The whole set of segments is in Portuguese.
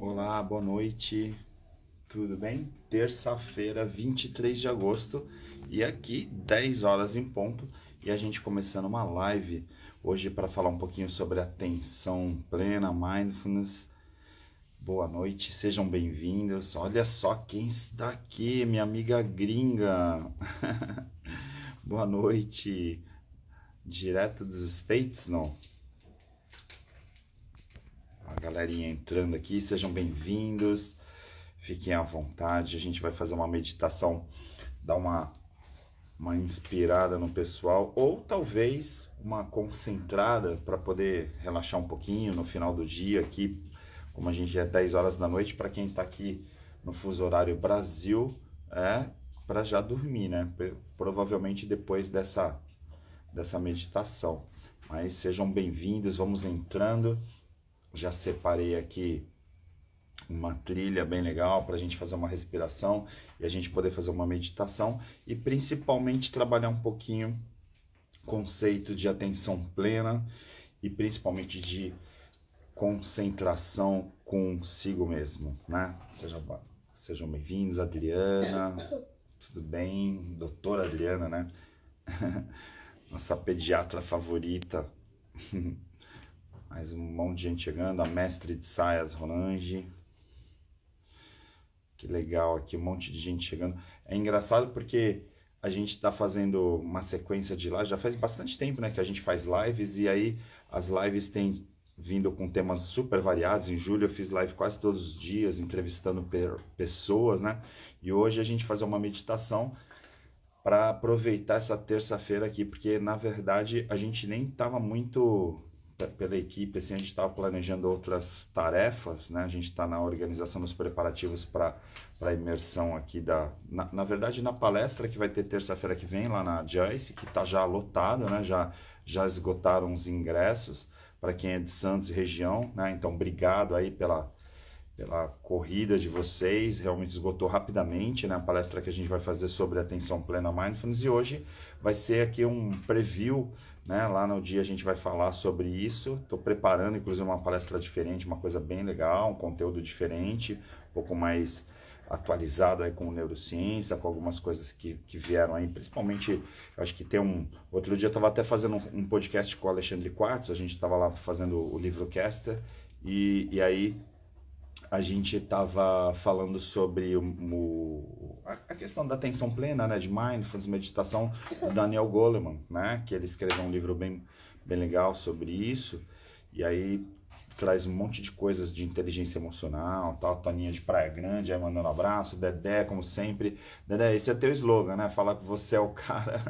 Olá, boa noite, tudo bem? Terça-feira, 23 de agosto e aqui 10 horas em ponto e a gente começando uma live hoje para falar um pouquinho sobre atenção plena, mindfulness. Boa noite, sejam bem-vindos. Olha só quem está aqui, minha amiga gringa. Boa noite, direto dos States, não? A galerinha entrando aqui, sejam bem-vindos, fiquem à vontade. A gente vai fazer uma meditação, dar uma inspirada no pessoal, ou talvez uma concentrada para poder relaxar um pouquinho no final do dia aqui, como a gente é 10 horas da noite, para quem está aqui no fuso horário Brasil, para já dormir, né? Provavelmente depois dessa meditação. Mas sejam bem-vindos, vamos entrando. Já separei aqui uma trilha bem legal para a gente fazer uma respiração e a gente poder fazer uma meditação e principalmente trabalhar um pouquinho conceito de atenção plena e principalmente de concentração consigo mesmo, né? Sejam bem-vindos, Adriana, tudo bem? Doutora Adriana, né? Nossa pediatra favorita. Mais um monte de gente chegando, a mestre de saias, Rolange. Que legal aqui, um monte de gente chegando. É engraçado porque a gente está fazendo uma sequência de lives, já faz bastante tempo, né, que a gente faz lives, e aí as lives têm vindo com temas super variados. Em julho eu fiz live quase todos os dias, entrevistando pessoas, né? E hoje a gente fazer uma meditação para aproveitar essa terça-feira aqui, porque na verdade a gente nem estava muito pela equipe, assim, a gente estava planejando outras tarefas, né? A gente está na organização dos preparativos para a imersão aqui na verdade na palestra que vai ter terça-feira que vem lá na Joyce, que está já lotado, né? Já esgotaram os ingressos para quem é de Santos e região, né? Então obrigado aí pela corrida de vocês, realmente esgotou rapidamente, né? A palestra que a gente vai fazer sobre atenção plena mindfulness, e hoje vai ser aqui um preview, né? Lá no dia a gente vai falar sobre isso. Estou preparando inclusive uma palestra diferente, uma coisa bem legal, um conteúdo diferente, um pouco mais atualizado aí com neurociência, com algumas coisas que vieram aí, principalmente, eu acho que tem outro dia eu estava até fazendo um podcast com o Alexandre Quartz, a gente estava lá fazendo o livro Caster, e aí a gente estava falando sobre a questão da atenção plena, né, de mindfulness, meditação, do Daniel Goleman, né, que ele escreveu um livro bem legal sobre isso, e aí traz um monte de coisas de inteligência emocional, tal, Toninha de Praia Grande, aí mandando um abraço, Dedé, como sempre. Dedé, esse é teu slogan, né, falar que você é o cara,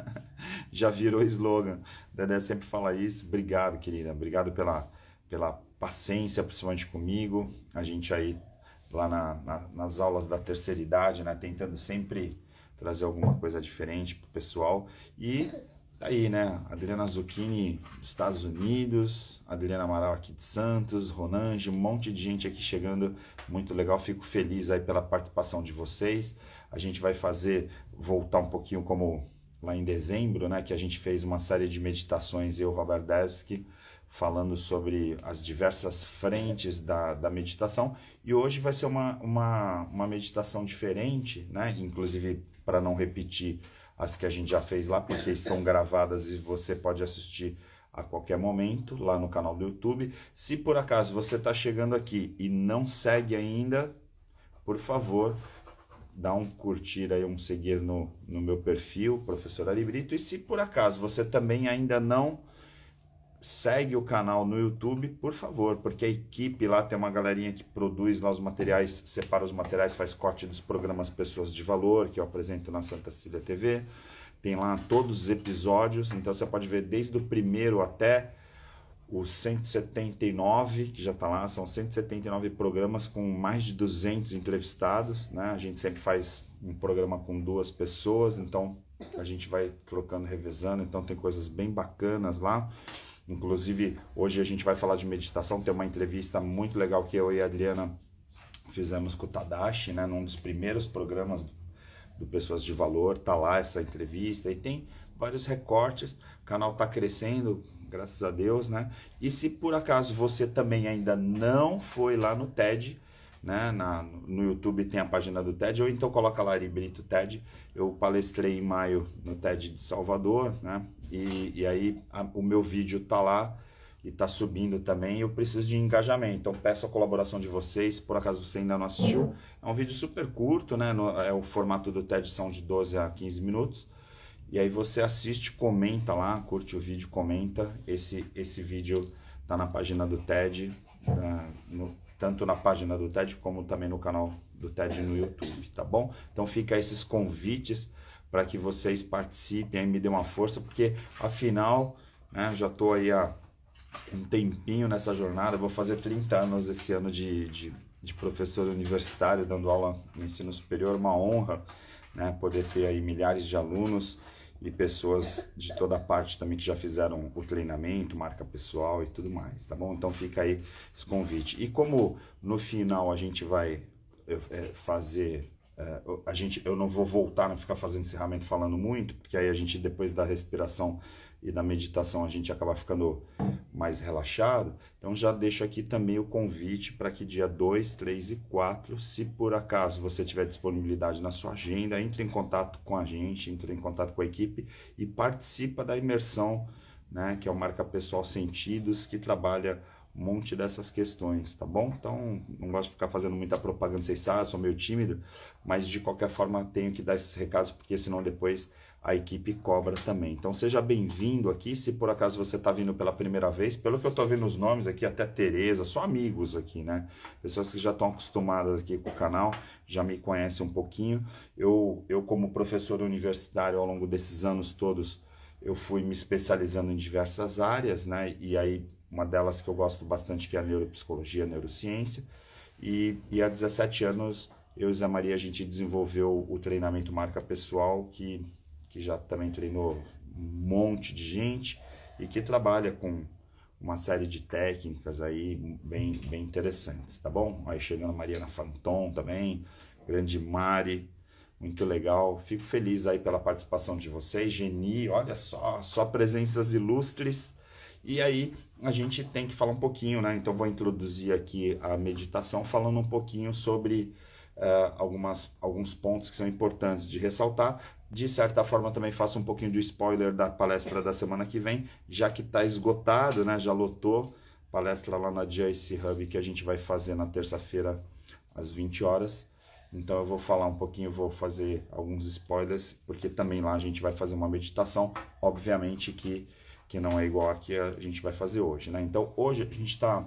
já virou slogan. Dedé sempre fala isso. Obrigado, querida, obrigado pela paciência, principalmente comigo, a gente aí lá nas aulas da terceira idade, né, tentando sempre trazer alguma coisa diferente pro pessoal. E aí, né, Adriana Zucchini dos Estados Unidos, Adriana Amaral aqui de Santos, Ronange, um monte de gente aqui chegando, muito legal, fico feliz aí pela participação de vocês. A gente vai voltar um pouquinho como lá em dezembro, né, que a gente fez uma série de meditações, eu, Robert Devsky, falando sobre as diversas frentes da meditação, e hoje vai ser uma meditação diferente, né? Inclusive para não repetir as que a gente já fez lá, porque estão gravadas e você pode assistir a qualquer momento lá no canal do YouTube. Se por acaso você está chegando aqui e não segue ainda, por favor, dá um curtir aí, um seguir no meu perfil, Professor Ari Brito, e se por acaso você também ainda não segue o canal no YouTube, por favor, porque a equipe lá tem uma galerinha que produz lá os materiais, separa os materiais, faz corte dos programas Pessoas de Valor, que eu apresento na Santa Cecília TV. Tem lá todos os episódios, então você pode ver desde o primeiro até o 179, que já está lá. São 179 programas com mais de 200 entrevistados, né? A gente sempre faz um programa com 2 pessoas, então a gente vai trocando, revezando, então tem coisas bem bacanas lá. Inclusive, hoje a gente vai falar de meditação, tem uma entrevista muito legal que eu e a Adriana fizemos com o Tadashi, né, num dos primeiros programas do Pessoas de Valor, tá lá essa entrevista, e tem vários recortes, o canal tá crescendo, graças a Deus, né? E se por acaso você também ainda não foi lá no TED, né? No YouTube tem a página do TED, ou então coloca lá Ari Brito TED. Eu palestrei em maio no TED de Salvador, né? E aí o meu vídeo tá lá e tá subindo também. Eu preciso de engajamento, então peço a colaboração de vocês. Por acaso você ainda não assistiu, é um vídeo super curto, né? O formato do TED são de 12 a 15 minutos. E aí você assiste, comenta lá, curte o vídeo, comenta. Esse vídeo tá na página do TED, tanto na página do TED como também no canal do TED no YouTube, tá bom? Então fica esses convites para que vocês participem, aí me dê uma força, porque afinal, né, já tô aí há um tempinho nessa jornada, vou fazer 30 anos esse ano de professor universitário, dando aula no ensino superior, uma honra, né, poder ter aí milhares de alunos e pessoas de toda parte também que já fizeram o treinamento, marca pessoal e tudo mais, tá bom? Então fica aí esse convite. E como no final a gente vai fazer, eu não vou voltar a ficar fazendo encerramento falando muito, porque aí a gente depois da respiração e da meditação a gente acaba ficando mais relaxado. Então já deixo aqui também o convite para que dia 2, 3 e 4, se por acaso você tiver disponibilidade na sua agenda, entre em contato com a gente, entre em contato com a equipe e participa da imersão, né, que é o Marca Pessoal Sentidos, que trabalha um monte dessas questões, tá bom? Então, não gosto de ficar fazendo muita propaganda, vocês sabem, sou meio tímido, mas de qualquer forma tenho que dar esses recados, porque senão depois a equipe cobra também. Então seja bem-vindo aqui, se por acaso você está vindo pela primeira vez, pelo que eu estou vendo os nomes aqui, até Tereza, só amigos aqui, né? Pessoas que já estão acostumadas aqui com o canal, já me conhecem um pouquinho. Eu como professor universitário, ao longo desses anos todos, eu fui me especializando em diversas áreas, né? E aí uma delas que eu gosto bastante, que é a neuropsicologia, a neurociência. E há 17 anos, eu e Zé Maria, a gente desenvolveu o treinamento Marca Pessoal, que já também treinou um monte de gente e que trabalha com uma série de técnicas aí bem interessantes, tá bom? Aí chegando a Mariana Fanton também, grande Mari, muito legal. Fico feliz aí pela participação de vocês. Geni, olha só presenças ilustres. E aí a gente tem que falar um pouquinho, né? Então vou introduzir aqui a meditação falando um pouquinho sobre alguns pontos que são importantes de ressaltar. De certa forma também faço um pouquinho de spoiler da palestra da semana que vem, já que está esgotado, né? Já lotou palestra lá na Joyce Hub que a gente vai fazer na terça-feira às 20 horas. Então eu vou falar um pouquinho, vou fazer alguns spoilers, porque também lá a gente vai fazer uma meditação, obviamente que não é igual a que a gente vai fazer hoje, né? Então hoje a gente está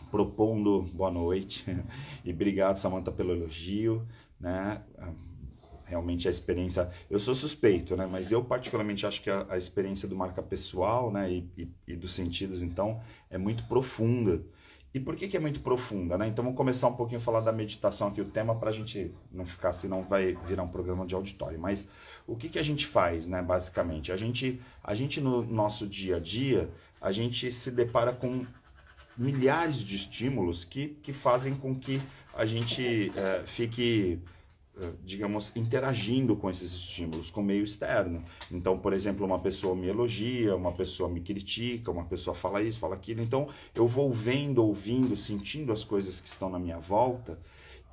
propondo, boa noite, e obrigado, Samantha, pelo elogio, né? Realmente a experiência, eu sou suspeito, né? Mas eu particularmente acho que a experiência do Marca Pessoal, né? E dos sentidos, então, é muito profunda. E por que é muito profunda, né? Então vamos começar um pouquinho a falar da meditação aqui, o tema, para a gente não ficar, senão vai virar um programa de auditório. Mas o que a gente faz, né? Basicamente, a gente no nosso dia a dia, a gente se depara com milhares de estímulos que fazem com que a gente fique, digamos, interagindo com esses estímulos, com o meio externo. Então, por exemplo, uma pessoa me elogia, uma pessoa me critica, uma pessoa fala isso, fala aquilo. Então, eu vou vendo, ouvindo, sentindo as coisas que estão na minha volta.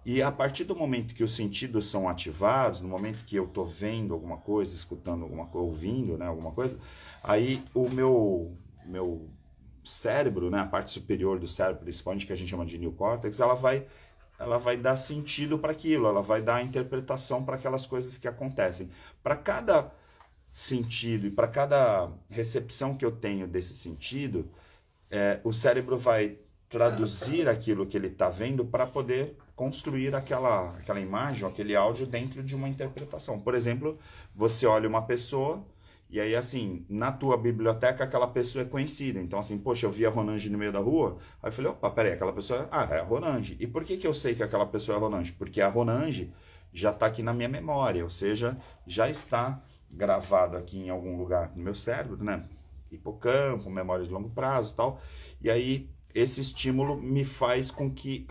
E a partir do momento que os sentidos são ativados, no momento que eu estou vendo alguma coisa, escutando alguma coisa, ouvindo, né, alguma coisa, aí o meu cérebro, né, a parte superior do cérebro, principalmente, que a gente chama de neocórtex, ela vai dar sentido para aquilo, ela vai dar interpretação para aquelas coisas que acontecem. Para cada sentido e para cada recepção que eu tenho desse sentido, o cérebro vai traduzir aquilo que ele está vendo para poder construir aquela imagem, aquele áudio dentro de uma interpretação. Por exemplo, você olha uma pessoa e aí, assim, na tua biblioteca aquela pessoa é conhecida. Então, assim, poxa, eu vi a Ronange no meio da rua. Aí eu falei, opa, peraí, aquela pessoa... é a Ronange. E por que eu sei que aquela pessoa é a Ronange? Porque a Ronange já está aqui na minha memória. Ou seja, já está gravado aqui em algum lugar no meu cérebro, né? Hipocampo, memória de longo prazo e tal. E aí, esse estímulo me faz com que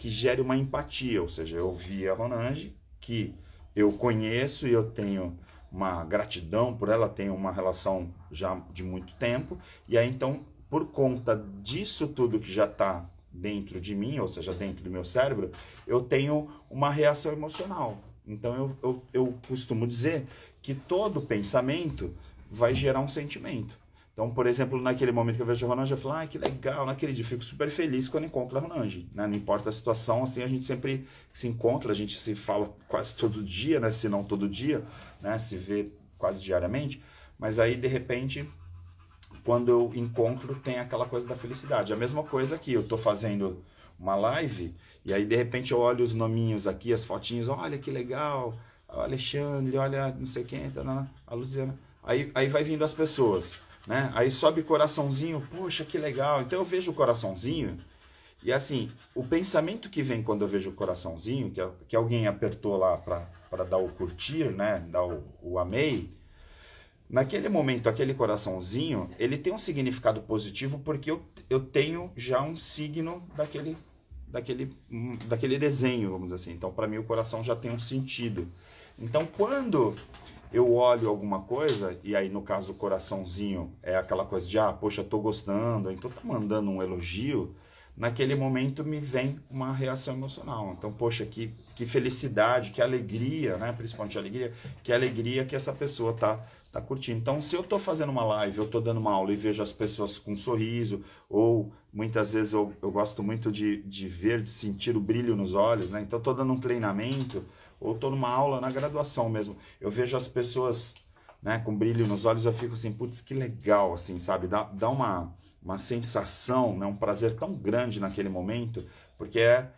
gere uma empatia. Ou seja, eu vi a Ronange, que eu conheço e eu tenho uma gratidão por ela, tenho uma relação já de muito tempo, e aí então, por conta disso tudo que já está dentro de mim, ou seja, dentro do meu cérebro, eu tenho uma reação emocional. Então eu costumo dizer que todo pensamento vai gerar um sentimento. Então, por exemplo, naquele momento que eu vejo a Ronange, eu falo, que legal, naquele dia eu fico super feliz quando encontro a Ronange, né? Não importa a situação, assim, a gente sempre se encontra, a gente se fala quase todo dia, né? Se não todo dia, né? Se vê quase diariamente, mas aí, de repente, quando eu encontro, tem aquela coisa da felicidade. A mesma coisa aqui, eu tô fazendo uma live, e aí, de repente, eu olho os nominhos aqui, as fotinhos, olha que legal, o Alexandre, olha não sei quem, a Luciana, aí vai vindo as pessoas, né? Aí sobe coraçãozinho, poxa, que legal. Então eu vejo o coraçãozinho e assim, o pensamento que vem quando eu vejo o coraçãozinho, que alguém apertou lá para dar o curtir, né? Dar o amei. Naquele momento, aquele coraçãozinho, ele tem um significado positivo porque eu tenho já um signo daquele desenho, vamos dizer assim. Então, para mim, o coração já tem um sentido. Então, quando eu olho alguma coisa, e aí no caso o coraçãozinho é aquela coisa de, poxa, tô gostando, então tô mandando um elogio, naquele momento me vem uma reação emocional. Então, poxa, que felicidade, que alegria, né? Principalmente alegria que essa pessoa tá curtindo. Então, se eu tô fazendo uma live, eu tô dando uma aula e vejo as pessoas com um sorriso, ou muitas vezes eu gosto muito de ver, de sentir o brilho nos olhos, né? Então, eu tô dando um treinamento, ou estou numa aula na graduação mesmo, eu vejo as pessoas, né, com brilho nos olhos, eu fico assim, putz, que legal, assim, sabe? Dá uma sensação, né, um prazer tão grande naquele momento, porque é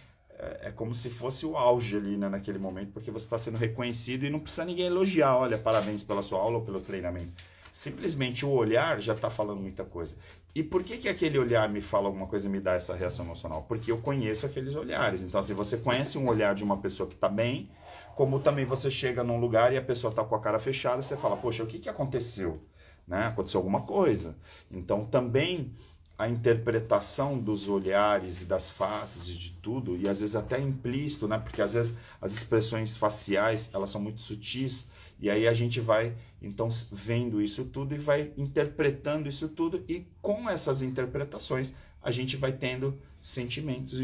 como se fosse o auge ali, né, naquele momento, porque você está sendo reconhecido e não precisa ninguém elogiar, olha, parabéns pela sua aula ou pelo treinamento. Simplesmente o olhar já está falando muita coisa. E por que aquele olhar me fala alguma coisa e me dá essa reação emocional? Porque eu conheço aqueles olhares. Então, assim, você conhece um olhar de uma pessoa que está bem, como também você chega num lugar e a pessoa está com a cara fechada, você fala, poxa, o que aconteceu? Né? Aconteceu alguma coisa. Então, também a interpretação dos olhares e das faces e de tudo, e às vezes até implícito, né? Porque às vezes as expressões faciais, elas são muito sutis, e aí a gente vai, então, vendo isso tudo e vai interpretando isso tudo, e com essas interpretações a gente vai tendo sentimentos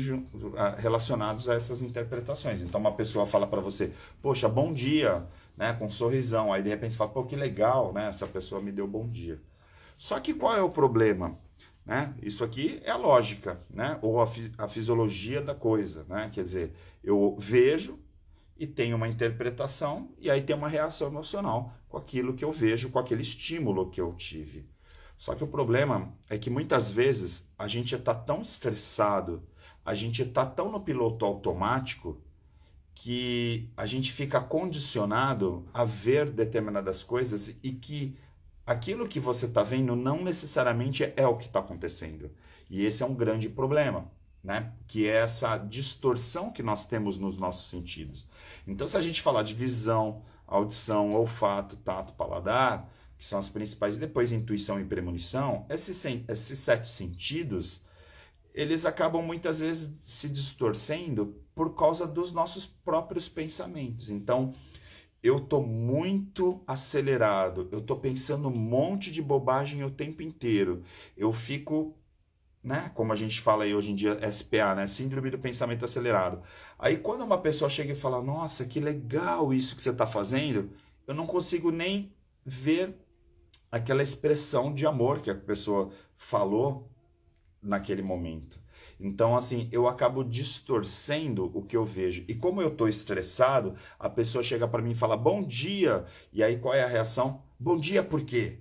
relacionados a essas interpretações. Então uma pessoa fala para você, poxa, bom dia, né, com um sorrisão, aí de repente você fala, pô, que legal, né, essa pessoa me deu bom dia. Só que qual é o problema? Né? Isso aqui é a lógica, né? Ou a fisiologia da coisa, né? Quer dizer, eu vejo e tenho uma interpretação e aí tem uma reação emocional com aquilo que eu vejo, com aquele estímulo que eu tive. Só que o problema é que muitas vezes a gente está tão estressado, a gente está tão no piloto automático que a gente fica condicionado a ver determinadas coisas e que aquilo que você está vendo não necessariamente é o que está acontecendo. E esse é um grande problema, né? Que é essa distorção que nós temos nos nossos sentidos. Então, se a gente falar de visão, audição, olfato, tato, paladar, que são as principais, e depois intuição e premonição, esses 7 sentidos, eles acabam muitas vezes se distorcendo por causa dos nossos próprios pensamentos. Então, eu estou muito acelerado, eu estou pensando um monte de bobagem o tempo inteiro. Eu fico, né, como a gente fala aí hoje em dia, SPA, né, Síndrome do Pensamento Acelerado. Aí quando uma pessoa chega e fala, nossa, que legal isso que você está fazendo, eu não consigo nem ver aquela expressão de amor que a pessoa falou naquele momento. Então, assim, eu acabo distorcendo o que eu vejo. E como eu estou estressado, a pessoa chega para mim e fala, bom dia. E aí qual é a reação? Bom dia por quê?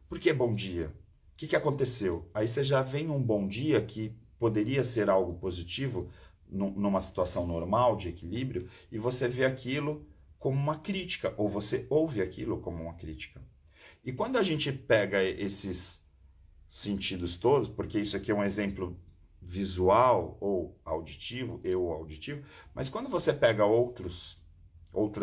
Por que bom dia? O que aconteceu? Aí você já vem um bom dia que poderia ser algo positivo, numa situação normal, de equilíbrio, e você vê aquilo como uma crítica, ou você ouve aquilo como uma crítica. E quando a gente pega esses sentidos todos, porque isso aqui é um exemplo visual ou auditivo, mas quando você pega outras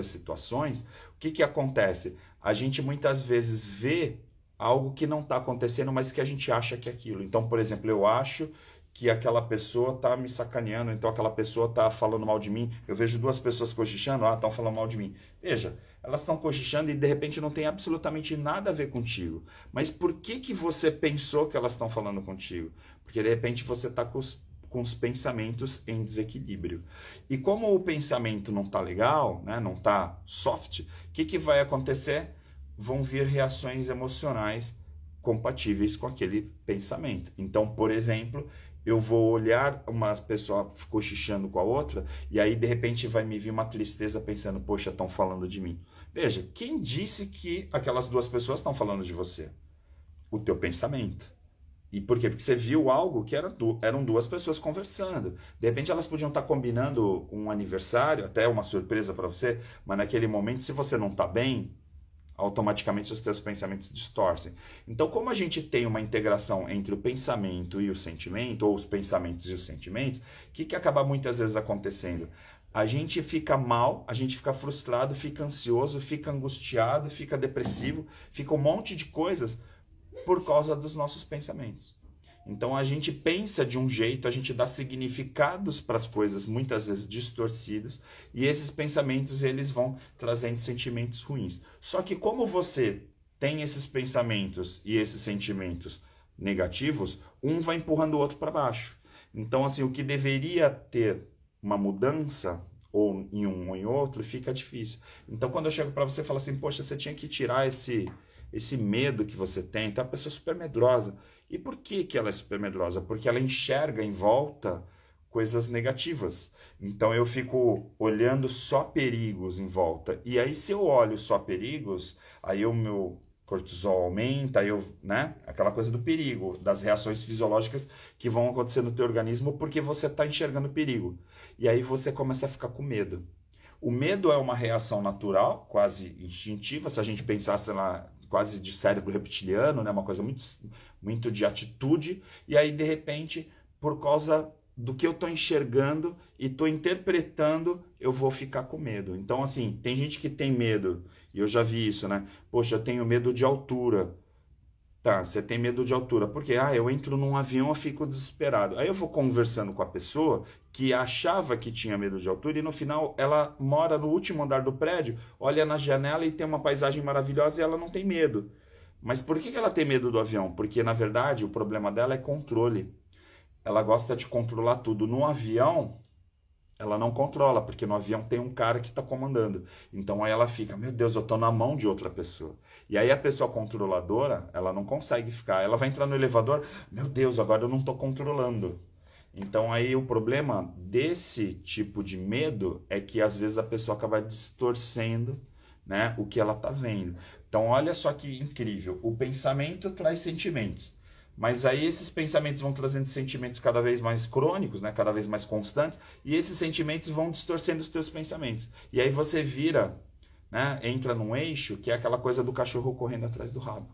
situações, o que acontece? A gente muitas vezes vê algo que não está acontecendo, mas que a gente acha que é aquilo. Então, por exemplo, eu acho que aquela pessoa está me sacaneando, então aquela pessoa está falando mal de mim. Eu vejo 2 pessoas cochichando, estão falando mal de mim. Veja, elas estão cochichando e de repente não tem absolutamente nada a ver contigo. Mas por que que você pensou que elas estão falando contigo? Porque de repente você está com os pensamentos em desequilíbrio. E como o pensamento não está legal, né, não está soft, o que que vai acontecer? Vão vir reações emocionais compatíveis com aquele pensamento. Então, por exemplo, eu vou olhar uma pessoa cochichando com a outra e aí de repente vai me vir uma tristeza pensando, poxa, estão falando de mim. Veja, quem disse que aquelas duas pessoas estão falando de você? O teu pensamento. E por quê? Porque você viu algo que eram duas pessoas conversando. De repente elas podiam estar combinando um aniversário, até uma surpresa para você, mas naquele momento, se você não está bem, automaticamente os teus pensamentos distorcem. Então, como a gente tem uma integração entre o pensamento e o sentimento, ou os pensamentos e os sentimentos, o que acaba muitas vezes acontecendo? A gente fica mal, a gente fica frustrado, fica ansioso, fica angustiado, fica depressivo, fica um monte de coisas por causa dos nossos pensamentos. Então a gente pensa de um jeito, a gente dá significados para as coisas muitas vezes distorcidos, e esses pensamentos eles vão trazendo sentimentos ruins. Só que como você tem esses pensamentos e esses sentimentos negativos, um vai empurrando o outro para baixo. Então assim, o que deveria ter uma mudança ou em um ou em outro fica difícil. Então quando eu chego para você e falo assim, poxa, você tinha que tirar esse medo que você tem, então é uma pessoa super medrosa. E por que que ela é super medrosa? Porque ela enxerga em volta coisas negativas. Então eu fico olhando só perigos em volta. E aí se eu olho só perigos, aí o meu cortisol aumenta, aí eu, né? Aquela coisa do perigo, das reações fisiológicas que vão acontecer no teu organismo porque você está enxergando perigo. E aí você começa a ficar com medo. O medo é uma reação natural, quase instintiva, se a gente pensasse lá quase de cérebro reptiliano, né? Uma coisa muito de atitude, e aí de repente, por causa do que eu estou enxergando e estou interpretando, eu vou ficar com medo. Então, assim, tem gente que tem medo, e eu já vi isso, né? Poxa, eu tenho medo de altura. Tá, você tem medo de altura. Por quê? Ah, eu entro num avião e fico desesperado. Aí eu vou conversando com a pessoa que achava que tinha medo de altura e no final ela mora no último andar do prédio, olha na janela e tem uma paisagem maravilhosa e ela não tem medo. Mas por que ela tem medo do avião? Porque na verdade o problema dela é controle. Ela gosta de controlar tudo. No avião, ela não controla, porque no avião tem um cara que está comandando. Então aí ela fica, meu Deus, eu estou na mão de outra pessoa. E aí a pessoa controladora, ela não consegue ficar. Ela vai entrar no elevador, meu Deus, agora eu não estou controlando. Então aí o problema desse tipo de medo é que às vezes a pessoa acaba distorcendo, né, o que ela está vendo. Então olha só que incrível, o pensamento traz sentimentos. Mas aí esses pensamentos vão trazendo sentimentos cada vez mais crônicos, né? Cada vez mais constantes, e esses sentimentos vão distorcendo os teus pensamentos. E aí você vira, né? Entra num eixo que é aquela coisa do cachorro correndo atrás do rabo.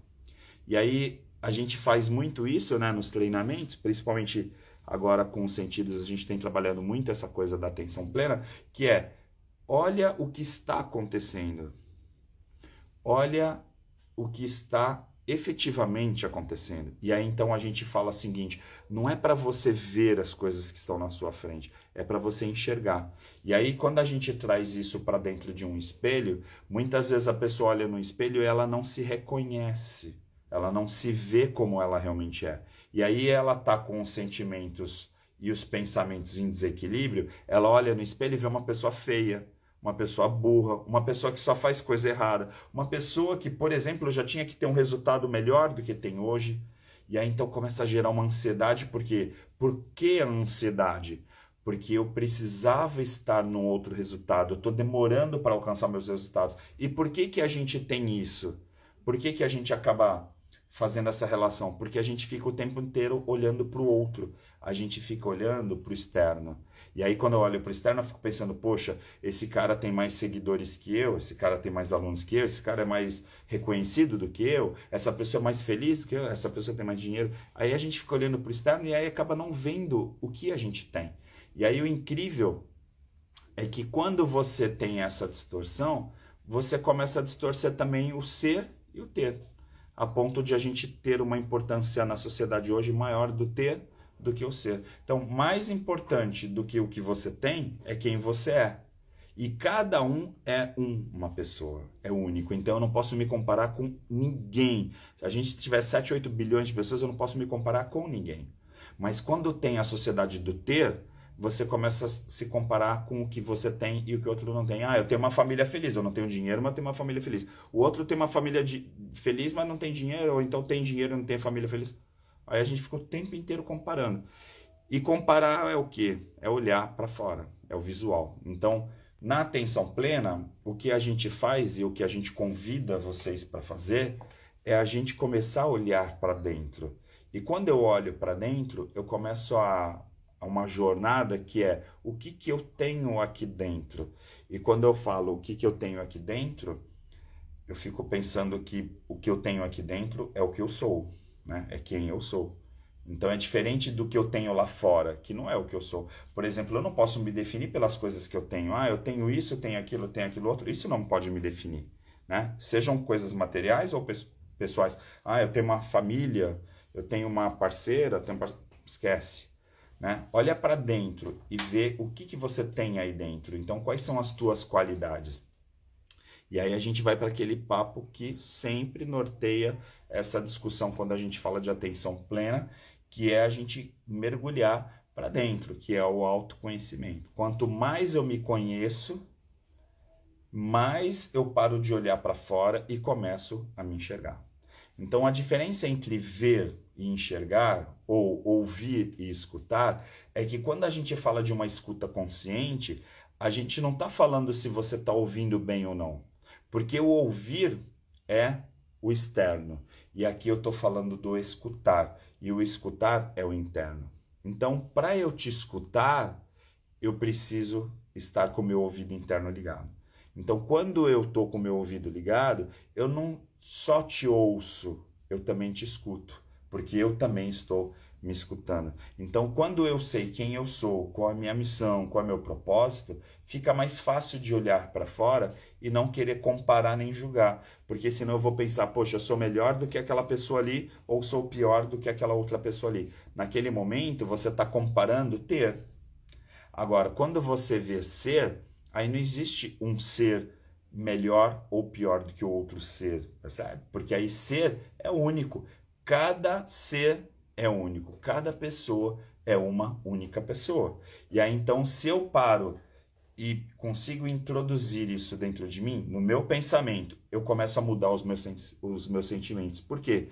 E aí a gente faz muito isso, né? Nos treinamentos, principalmente agora com os sentidos, a gente tem trabalhado muito essa coisa da atenção plena, que é, olha o que está acontecendo. Olha o que está efetivamente acontecendo. E aí então a gente fala o seguinte, não é para você ver as coisas que estão na sua frente, é para você enxergar. E aí quando a gente traz isso para dentro de um espelho, muitas vezes a pessoa olha no espelho e ela não se reconhece, ela não se vê como ela realmente é. E aí ela tá com os sentimentos e os pensamentos em desequilíbrio, ela olha no espelho e vê uma pessoa feia, uma pessoa burra, uma pessoa que só faz coisa errada, uma pessoa que, por exemplo, já tinha que ter um resultado melhor do que tem hoje, e aí então começa a gerar uma ansiedade, porque por que a ansiedade? Porque eu precisava estar num outro resultado, eu estou demorando para alcançar meus resultados. E por que que a gente tem isso? Por que que a gente acaba fazendo essa relação? Porque a gente fica o tempo inteiro olhando para o outro, a gente fica olhando para o externo. E aí quando eu olho para o externo, eu fico pensando, poxa, esse cara tem mais seguidores que eu, esse cara tem mais alunos que eu, esse cara é mais reconhecido do que eu, essa pessoa é mais feliz do que eu, essa pessoa tem mais dinheiro. Aí a gente fica olhando para o externo e aí acaba não vendo o que a gente tem. E aí o incrível é que quando você tem essa distorção, você começa a distorcer também o ser e o ter, a ponto de a gente ter uma importância na sociedade hoje maior do ter do que o ser. Então, mais importante do que o que você tem é quem você é. E cada um é uma pessoa, é único. Então eu não posso me comparar com ninguém. Se a gente tiver 7, 8 bilhões de pessoas, eu não posso me comparar com ninguém. Mas quando tem a sociedade do ter, você começa a se comparar com o que você tem e o que o outro não tem. Ah, eu tenho uma família feliz, eu não tenho dinheiro, mas eu tenho uma família feliz. O outro tem uma família feliz, mas não tem dinheiro, ou então tem dinheiro e não tem família feliz. Aí a gente fica o tempo inteiro comparando. E comparar é o quê? É olhar para fora, é o visual. Então, na atenção plena, o que a gente faz e o que a gente convida vocês para fazer é a gente começar a olhar para dentro. E quando eu olho para dentro, eu começo a uma jornada que é o que eu tenho aqui dentro. E quando eu falo o que eu tenho aqui dentro, eu fico pensando que o que eu tenho aqui dentro é o que eu sou, né? É quem eu sou. Então é diferente do que eu tenho lá fora, que não é o que eu sou. Por exemplo, eu não posso me definir pelas coisas que eu tenho. Ah, eu tenho isso, eu tenho aquilo outro. Isso não pode me definir, né? Sejam coisas materiais ou pessoais. Ah, eu tenho uma família, eu tenho uma parceira, esquece, né? Olha para dentro e vê o que você tem aí dentro. Então, quais são as tuas qualidades? E aí a gente vai para aquele papo que sempre norteia essa discussão quando a gente fala de atenção plena, que é a gente mergulhar para dentro, que é o autoconhecimento. Quanto mais eu me conheço, mais eu paro de olhar para fora e começo a me enxergar. Então a diferença entre ver e enxergar, ou ouvir e escutar, é que quando a gente fala de uma escuta consciente, a gente não está falando se você está ouvindo bem ou não. Porque o ouvir é o externo. E aqui eu estou falando do escutar. E o escutar é o interno. Então, para eu te escutar, eu preciso estar com o meu ouvido interno ligado. Então, quando eu estou com o meu ouvido ligado, eu não só te ouço, eu também te escuto. Porque eu também estou me escutando. Então, quando eu sei quem eu sou, qual a minha missão, qual é o meu propósito, fica mais fácil de olhar para fora e não querer comparar nem julgar. Porque senão eu vou pensar, poxa, eu sou melhor do que aquela pessoa ali ou sou pior do que aquela outra pessoa ali. Naquele momento, você está comparando ter. Agora, quando você vê ser, aí não existe um ser melhor ou pior do que o outro ser, percebe? Porque aí ser é único. Cada ser é único. Cada pessoa é uma única pessoa. E aí então, se eu paro e consigo introduzir isso dentro de mim, no meu pensamento, eu começo a mudar os meus sentimentos. Por quê?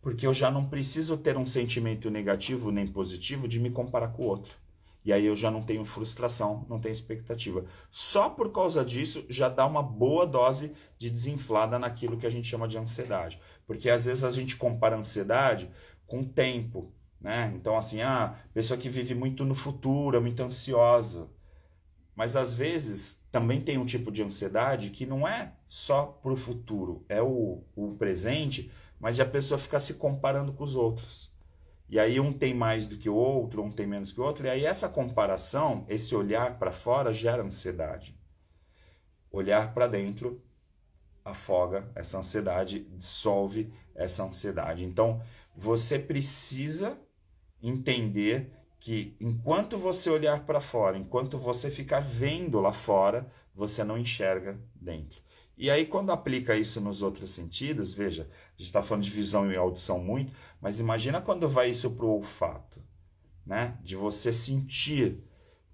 Porque eu já não preciso ter um sentimento negativo nem positivo de me comparar com o outro. E aí eu já não tenho frustração, não tenho expectativa. Só por causa disso já dá uma boa dose de desinflada naquilo que a gente chama de ansiedade. Porque às vezes a gente compara a ansiedade com tempo, né? Então assim, pessoa que vive muito no futuro, é muito ansiosa. Mas às vezes também tem um tipo de ansiedade que não é só para o futuro, é o presente, mas de a pessoa ficar se comparando com os outros. E aí um tem mais do que o outro, um tem menos que o outro, e aí essa comparação, esse olhar para fora gera ansiedade. Olhar para dentro afoga essa ansiedade, dissolve essa ansiedade. Então, você precisa entender que enquanto você olhar para fora, enquanto você ficar vendo lá fora, você não enxerga dentro. E aí, quando aplica isso nos outros sentidos, veja, a gente está falando de visão e audição muito, mas imagina quando vai isso para o olfato, né? De você sentir,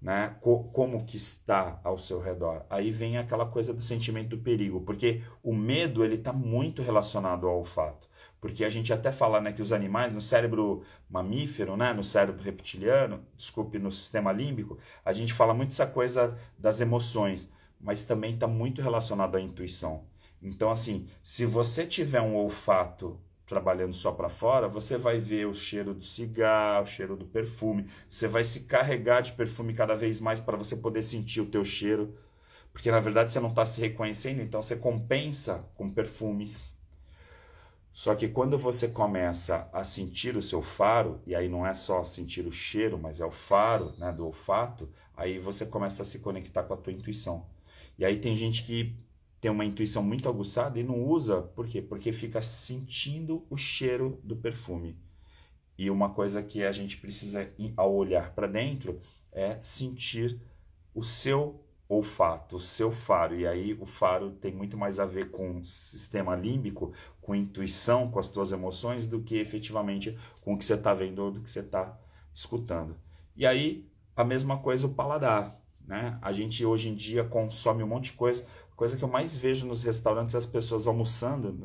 né? Como que está ao seu redor. Aí vem aquela coisa do sentimento do perigo, porque o medo ele está muito relacionado ao olfato. Porque a gente até fala, né, que os animais, no cérebro mamífero, né, no cérebro reptiliano, desculpe, no sistema límbico, a gente fala muito essa coisa das emoções, mas também está muito relacionado à intuição. Então, assim, se você tiver um olfato trabalhando só para fora, você vai ver o cheiro do cigarro, o cheiro do perfume, você vai se carregar de perfume cada vez mais para você poder sentir o teu cheiro, porque na verdade você não está se reconhecendo, então você compensa com perfumes. Só que quando você começa a sentir o seu faro, e aí não é só sentir o cheiro, mas é o faro, né, do olfato, aí você começa a se conectar com a tua intuição. E aí tem gente que tem uma intuição muito aguçada e não usa, por quê? Porque fica sentindo o cheiro do perfume. E uma coisa que a gente precisa, ao olhar para dentro, é sentir o seu olfato, o seu faro. E aí o faro tem muito mais a ver com o sistema límbico, com intuição, com as tuas emoções, do que efetivamente com o que você está vendo ou do que você está escutando. E aí a mesma coisa o paladar, né? A gente hoje em dia consome um monte de coisa. A coisa que eu mais vejo nos restaurantes é as pessoas almoçando,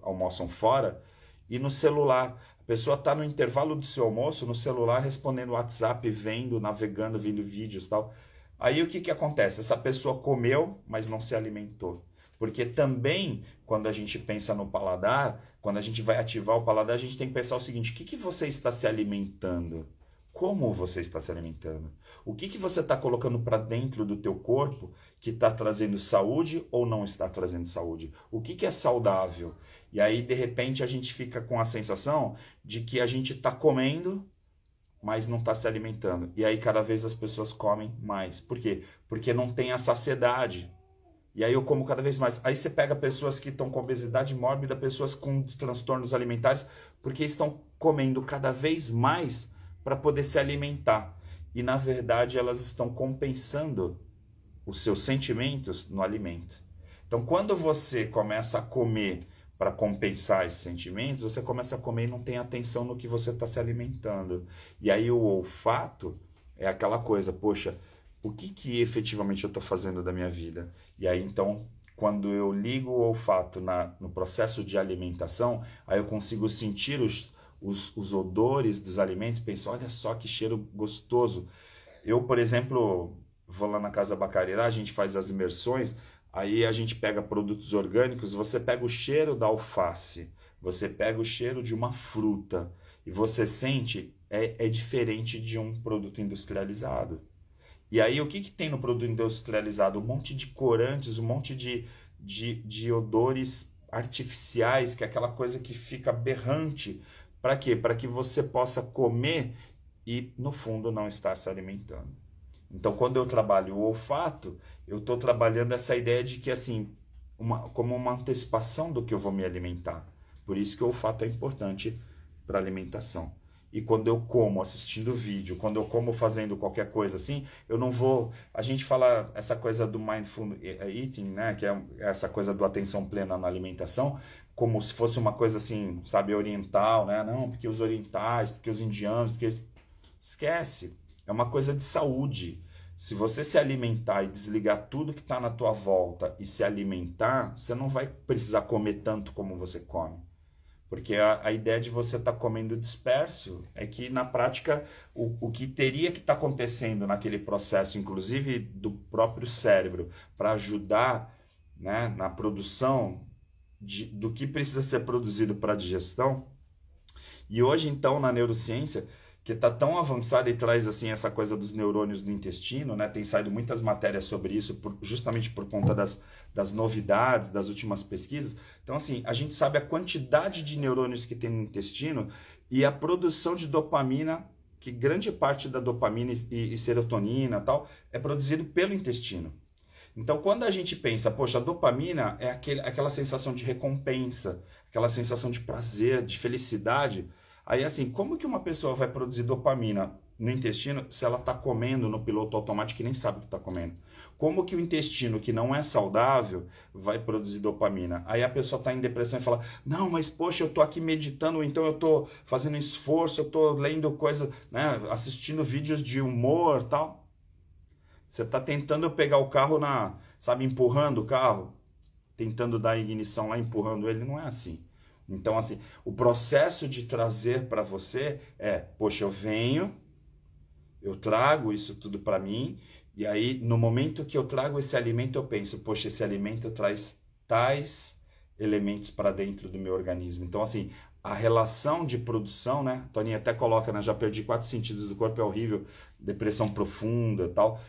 almoçam fora, e no celular. A pessoa está no intervalo do seu almoço, no celular, respondendo WhatsApp, vendo, navegando, vendo vídeos e tal. Aí o que que acontece? Essa pessoa comeu, mas não se alimentou. Porque também, quando a gente pensa no paladar, quando a gente vai ativar o paladar, a gente tem que pensar o seguinte: o que que você está se alimentando? Como você está se alimentando? O que que você está colocando para dentro do teu corpo que está trazendo saúde ou não está trazendo saúde? O que que é saudável? E aí, de repente, a gente fica com a sensação de que a gente está comendo, mas não está se alimentando. E aí, cada vez as pessoas comem mais. Por quê? Porque não tem a saciedade. E aí eu como cada vez mais. Aí você pega pessoas que estão com obesidade mórbida, pessoas com transtornos alimentares, porque estão comendo cada vez mais para poder se alimentar. E na verdade elas estão compensando os seus sentimentos no alimento. Então quando você começa a comer para compensar esses sentimentos, você começa a comer e não tem atenção no que você está se alimentando. E aí o olfato é aquela coisa: poxa, o que que efetivamente eu estou fazendo da minha vida? E aí então, quando eu ligo o olfato no processo de alimentação, aí eu consigo sentir os odores dos alimentos, penso: olha só que cheiro gostoso. Eu, por exemplo, vou lá na Casa Bacarirá, a gente faz as imersões, aí a gente pega produtos orgânicos, você pega o cheiro da alface, você pega o cheiro de uma fruta, e você sente, é diferente de um produto industrializado. E aí o que que tem no produto industrializado? Um monte de corantes, um monte de odores artificiais, que é aquela coisa que fica berrante. Para quê? Para que você possa comer e, no fundo, não estar se alimentando. Então, quando eu trabalho o olfato, eu estou trabalhando essa ideia de que, assim, como uma antecipação do que eu vou me alimentar. Por isso que o olfato é importante para a alimentação. E quando eu como assistindo vídeo, quando eu como fazendo qualquer coisa assim, eu não vou... A gente fala essa coisa do mindful eating, né? Que é essa coisa do atenção plena na alimentação, como se fosse uma coisa assim, sabe, oriental, né? Não, porque os orientais, porque os indianos, porque... Esquece. É uma coisa de saúde. Se você se alimentar e desligar tudo que está na tua volta e se alimentar, você não vai precisar comer tanto como você come. Porque a ideia de você estar comendo disperso é que, na prática, o que teria que estar acontecendo naquele processo, inclusive do próprio cérebro, para ajudar, né, na produção do que precisa ser produzido para a digestão. E hoje, então, na neurociência, que está tão avançada e traz assim essa coisa dos neurônios no intestino, né? Tem saído muitas matérias sobre isso, justamente por conta das novidades, das últimas pesquisas. Então, assim, a gente sabe a quantidade de neurônios que tem no intestino e a produção de dopamina, que grande parte da dopamina e serotonina e tal é produzido pelo intestino. Então, quando a gente pensa, poxa, a dopamina é aquela sensação de recompensa, aquela sensação de prazer, de felicidade. Aí, assim, como que uma pessoa vai produzir dopamina no intestino se ela está comendo no piloto automático e nem sabe o que está comendo? Como que o intestino, que não é saudável, vai produzir dopamina? Aí a pessoa está em depressão e fala: não, mas poxa, eu estou aqui meditando, ou então eu estou fazendo esforço, eu estou lendo coisa, né, assistindo vídeos de humor e tal. Você está tentando pegar o carro sabe, empurrando o carro, tentando dar ignição lá, empurrando ele, não é assim. Então, assim, o processo de trazer para você poxa, eu venho, eu trago isso tudo para mim, e aí, no momento que eu trago esse alimento, eu penso: poxa, esse alimento traz tais elementos para dentro do meu organismo. Então, assim, a relação de produção, né? Toninha até coloca, né? Já perdi 4 sentidos do corpo, é horrível, depressão profunda e tal,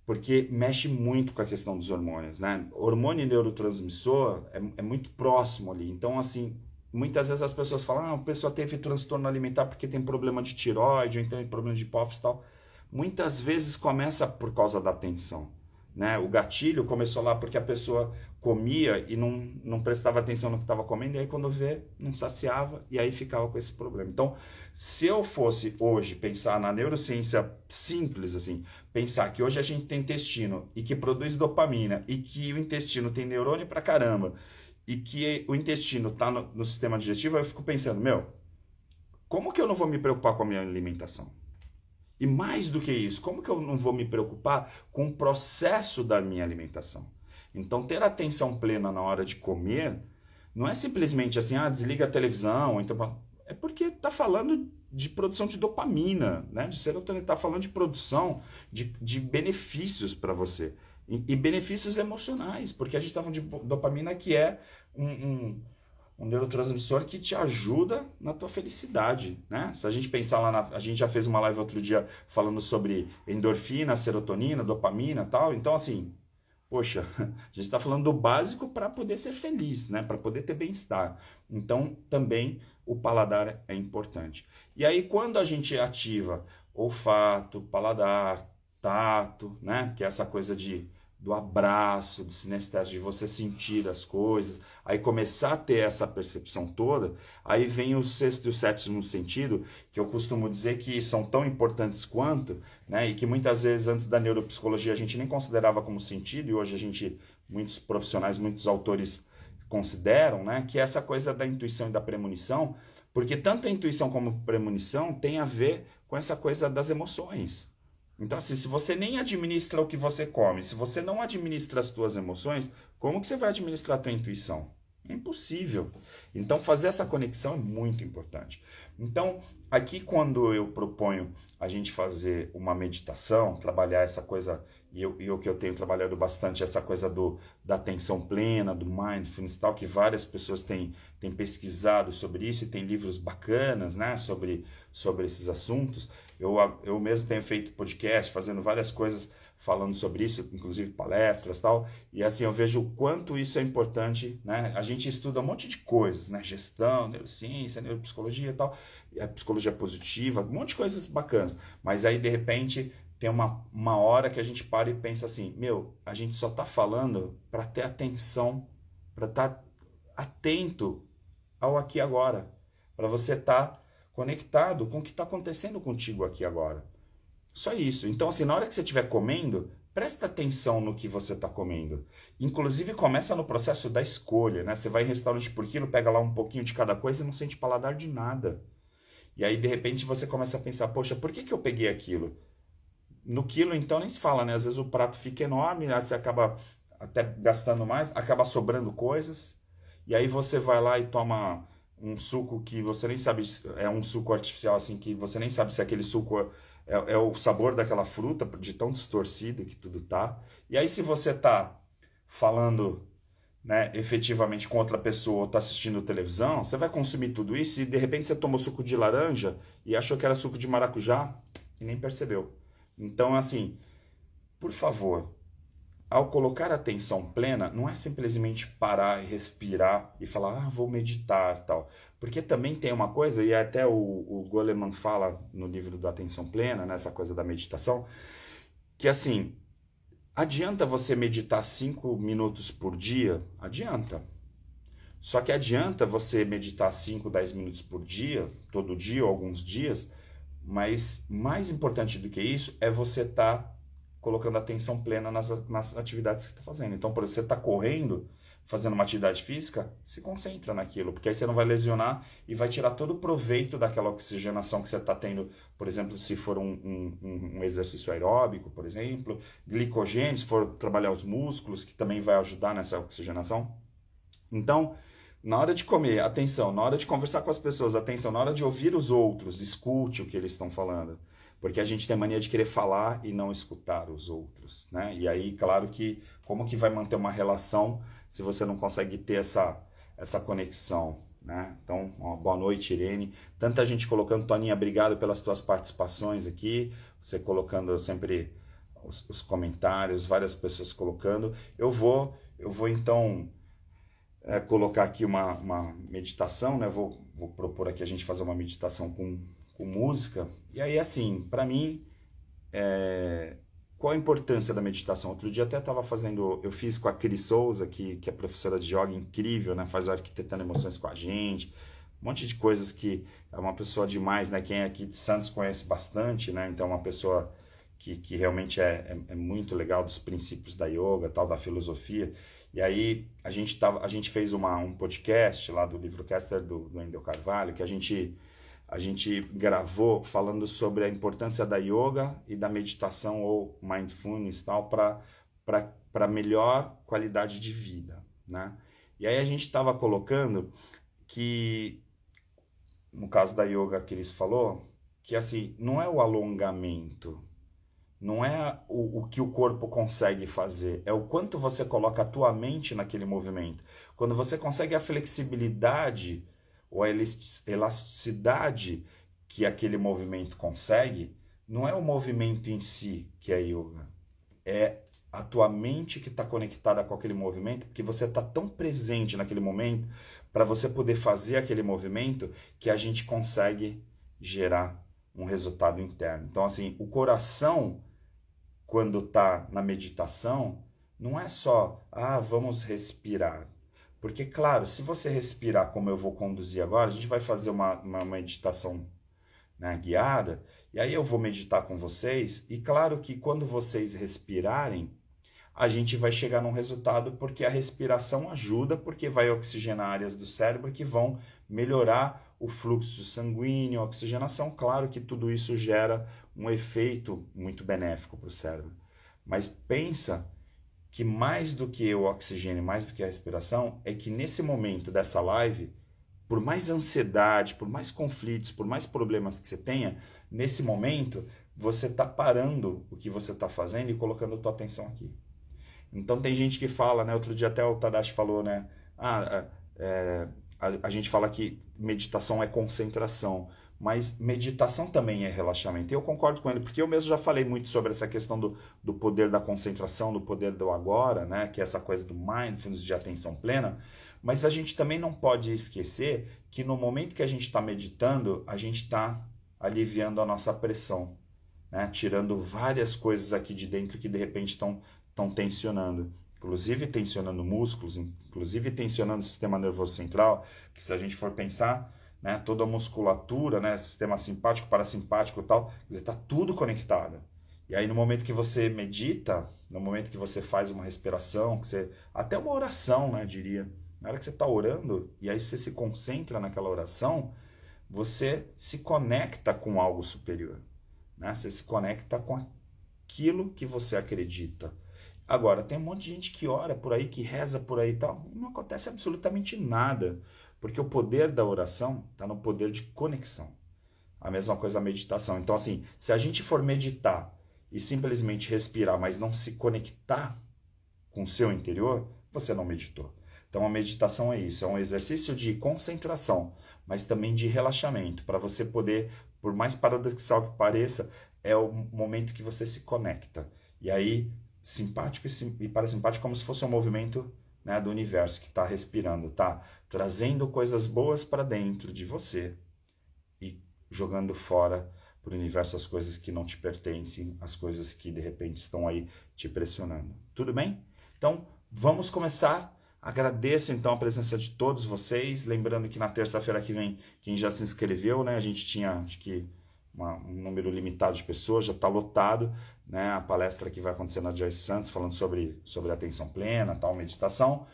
porque mexe muito com a questão dos hormônios, né? Hormônio e neurotransmissor é muito próximo ali. Então, assim, muitas vezes as pessoas falam: a pessoa teve transtorno alimentar porque tem problema de tireoide, ou então tem problema de hipófise e tal. Muitas vezes começa por causa da tensão, né? O gatilho começou lá porque a pessoa comia e não prestava atenção no que estava comendo, e aí quando vê, não saciava, e aí ficava com esse problema. Então, se eu fosse hoje pensar na neurociência simples, assim, pensar que hoje a gente tem intestino e que produz dopamina, e que o intestino tem neurônio pra caramba, e que o intestino está no sistema digestivo, eu fico pensando, como que eu não vou me preocupar com a minha alimentação? E mais do que isso, como que eu não vou me preocupar com o processo da minha alimentação? Então, ter atenção plena na hora de comer não é simplesmente assim, desliga a televisão. Então, é porque está falando de produção de dopamina, né? De serotonina, está falando de produção de benefícios para você. E benefícios emocionais, porque a gente está falando de dopamina, que é um neurotransmissor que te ajuda na tua felicidade, né? Se a gente pensar lá, a gente já fez uma live outro dia falando sobre endorfina, serotonina, dopamina e tal. Então, assim, poxa, a gente está falando do básico para poder ser feliz, né? Para poder ter bem-estar. Então, também o paladar é importante. E aí, quando a gente ativa olfato, paladar, tato, né? Que é essa coisa do abraço, do sinestésico, de você sentir as coisas, aí começar a ter essa percepção toda, aí vem o sexto e o sétimo sentido, que eu costumo dizer que são tão importantes quanto, né, e que muitas vezes antes da neuropsicologia a gente nem considerava como sentido, e hoje a gente, muitos profissionais, muitos autores consideram, né, que é essa coisa da intuição e da premonição, porque tanto a intuição como a premonição tem a ver com essa coisa das emoções. Então, assim, se você nem administra o que você come, se você não administra as suas emoções, como que você vai administrar a tua intuição? É impossível. Então, fazer essa conexão é muito importante. Então, aqui quando eu proponho a gente fazer uma meditação, trabalhar essa coisa, e o que eu tenho trabalhado bastante, essa coisa da atenção plena, do mindfulness, tal, que várias pessoas têm pesquisado sobre isso, e tem livros bacanas, né, sobre esses assuntos. Eu mesmo tenho feito podcast, fazendo várias coisas falando sobre isso, inclusive palestras e tal, e assim eu vejo o quanto isso é importante, né? A gente estuda um monte de coisas, né? Gestão, neurociência, neuropsicologia e tal, psicologia positiva, um monte de coisas bacanas, mas aí de repente tem uma hora que a gente para e pensa assim, a gente só está falando para ter atenção, para estar atento ao aqui e agora, para você estar conectado com o que está acontecendo contigo aqui agora. Só isso. Então, assim, na hora que você estiver comendo, presta atenção no que você está comendo. Inclusive, começa no processo da escolha, né? Você vai em restaurante por quilo, pega lá um pouquinho de cada coisa e não sente paladar de nada. E aí, de repente, você começa a pensar, poxa, por que eu peguei aquilo? No quilo, então, nem se fala, né? Às vezes o prato fica enorme, aí você acaba até gastando mais, acaba sobrando coisas. E aí você vai lá e toma um suco que você nem sabe, é um suco artificial, assim, que você nem sabe se aquele suco é o sabor daquela fruta, de tão distorcido que tudo tá. E aí, se você tá falando, né, efetivamente com outra pessoa ou tá assistindo televisão, você vai consumir tudo isso e de repente você tomou suco de laranja e achou que era suco de maracujá e nem percebeu. Então, assim, por favor, ao colocar atenção plena, não é simplesmente parar e respirar e falar, vou meditar, tal. Porque também tem uma coisa, e até o Goleman fala no livro da Atenção Plena, nessa coisa da meditação, que assim, adianta você meditar 5 minutos por dia? Adianta. Só que adianta você meditar 5, 10 minutos por dia, todo dia ou alguns dias, mas mais importante do que isso é você estar colocando atenção plena nas atividades que você está fazendo. Então, por exemplo, você está correndo, fazendo uma atividade física, se concentra naquilo, porque aí você não vai lesionar e vai tirar todo o proveito daquela oxigenação que você está tendo, por exemplo, se for um exercício aeróbico, por exemplo, glicogênio, se for trabalhar os músculos, que também vai ajudar nessa oxigenação. Então, na hora de comer, atenção, na hora de conversar com as pessoas, atenção, na hora de ouvir os outros, escute o que eles estão falando. Porque a gente tem a mania de querer falar e não escutar os outros, né? E aí, claro que, como que vai manter uma relação se você não consegue ter essa conexão, né? Então, boa noite, Irene. Tanta gente colocando, Toninha, obrigado pelas tuas participações aqui, você colocando sempre os comentários, várias pessoas colocando. Eu vou então colocar aqui uma meditação, né? Vou propor aqui a gente fazer uma meditação com música. E aí, assim, para mim, qual a importância da meditação? Outro dia até estava fazendo, eu fiz com a Cris Souza, que é professora de yoga incrível, né? Faz Arquitetando Emoções com a gente, um monte de coisas que é uma pessoa demais, né? Quem é aqui de Santos conhece bastante, né? Então é uma pessoa que realmente é muito legal dos princípios da yoga, tal, da filosofia. E aí a gente fez um podcast lá do Livrocaster do Wendel Carvalho, que a gente gravou falando sobre a importância da yoga e da meditação ou mindfulness tal para melhor qualidade de vida, né? E aí a gente estava colocando que, no caso da yoga que eles falou, que assim, não é o alongamento, não é o que o corpo consegue fazer, é o quanto você coloca a tua mente naquele movimento. Quando você consegue a flexibilidade ou a elasticidade que aquele movimento consegue, não é o movimento em si que é yoga, é a tua mente que está conectada com aquele movimento, porque você está tão presente naquele momento para você poder fazer aquele movimento que a gente consegue gerar um resultado interno. Então, assim, o coração, quando está na meditação, não é só, vamos respirar. Porque, claro, se você respirar como eu vou conduzir agora, a gente vai fazer uma meditação, né, guiada, e aí eu vou meditar com vocês, e claro que quando vocês respirarem, a gente vai chegar num resultado, porque a respiração ajuda, porque vai oxigenar áreas do cérebro que vão melhorar o fluxo sanguíneo, a oxigenação. Claro que tudo isso gera um efeito muito benéfico para o cérebro. Mas pensa que mais do que o oxigênio, mais do que a respiração, é que nesse momento dessa live, por mais ansiedade, por mais conflitos, por mais problemas que você tenha, nesse momento você está parando o que você está fazendo e colocando a tua atenção aqui. Então tem gente que fala, né? Outro dia até o Tadashi falou, né? A gente fala que meditação é concentração, mas meditação também é relaxamento. E eu concordo com ele, porque eu mesmo já falei muito sobre essa questão do poder da concentração, do poder do agora, né? Que é essa coisa do mindfulness, de atenção plena. Mas a gente também não pode esquecer que no momento que a gente está meditando, a gente está aliviando a nossa pressão, né? Tirando várias coisas aqui de dentro que de repente estão tensionando, inclusive tensionando músculos, inclusive tensionando o sistema nervoso central, que se a gente for pensar, né, toda a musculatura, né, sistema simpático, parasimpático e tal, está tudo conectado. E aí no momento que você medita, no momento que você faz uma respiração, que você, até uma oração, né, diria, na hora que você está orando, e aí você se concentra naquela oração, você se conecta com algo superior, né? Você se conecta com aquilo que você acredita. Agora, tem um monte de gente que ora por aí, que reza por aí e tal, e não acontece absolutamente nada, porque o poder da oração está no poder de conexão. A mesma coisa a meditação. Então, assim, se a gente for meditar e simplesmente respirar, mas não se conectar com o seu interior, você não meditou. Então, a meditação é isso, é um exercício de concentração, mas também de relaxamento, para você poder, por mais paradoxal que pareça, é o momento que você se conecta. E aí, simpático e parasimpático, como se fosse um movimento, né, do universo que está respirando, tá trazendo coisas boas para dentro de você e jogando fora para o universo as coisas que não te pertencem, as coisas que de repente estão aí te pressionando. Tudo bem? Então, vamos começar. Agradeço então a presença de todos vocês, lembrando que na terça-feira que vem, quem já se inscreveu, né, a gente tinha, acho que um número limitado de pessoas, já está lotado, né, a palestra que vai acontecer na Joyce Santos, falando sobre atenção plena, tal, meditação.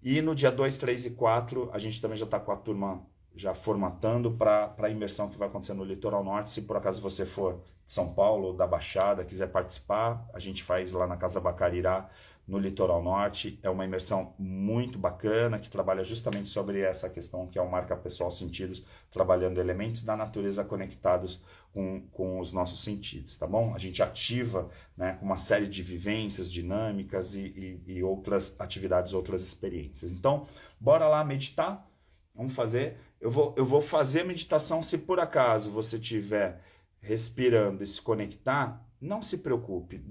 E no dia 2, 3 e 4, a gente também já está com a turma já formatando para a imersão que vai acontecer no Litoral Norte. Se por acaso você for de São Paulo ou da Baixada, quiser participar, a gente faz lá na Casa Bacarirá, no Litoral Norte. É uma imersão muito bacana, que trabalha justamente sobre essa questão que é o Marca Pessoal Sentidos, trabalhando elementos da natureza conectados com os nossos sentidos, tá bom? A gente ativa, né, uma série de vivências, dinâmicas e outras atividades, outras experiências. Então, bora lá meditar? Vamos fazer. Eu vou fazer meditação. Se por acaso você estiver respirando e se conectar, não se preocupe,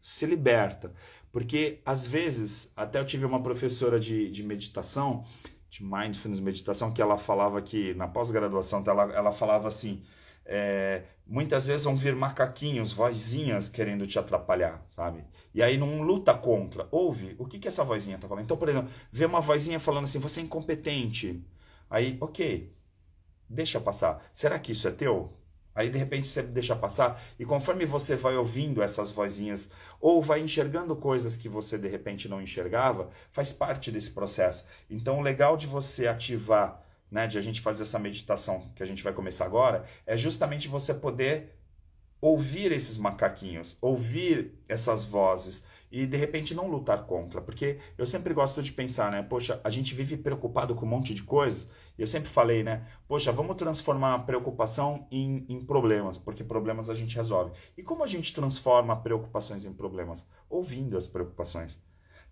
se liberta. Porque, às vezes, até eu tive uma professora de meditação, de mindfulness meditação, que ela falava que, na pós-graduação, ela falava assim, Muitas vezes vão vir macaquinhos, vozinhas querendo te atrapalhar, sabe? E aí não luta contra. Ouve, o que que essa vozinha tá falando? Então, por exemplo, vê uma vozinha falando assim, você é incompetente. Aí, ok, deixa passar. Será que isso é teu? Aí de repente você deixa passar e conforme você vai ouvindo essas vozinhas ou vai enxergando coisas que você de repente não enxergava, faz parte desse processo. Então o legal de você ativar, né, de a gente fazer essa meditação que a gente vai começar agora, é justamente você poder ouvir esses macaquinhos, ouvir essas vozes e de repente não lutar contra, porque eu sempre gosto de pensar, né? Poxa, a gente vive preocupado com um monte de coisas, e eu sempre falei, né? Poxa, vamos transformar a preocupação em problemas, porque problemas a gente resolve. E como a gente transforma preocupações em problemas? Ouvindo as preocupações.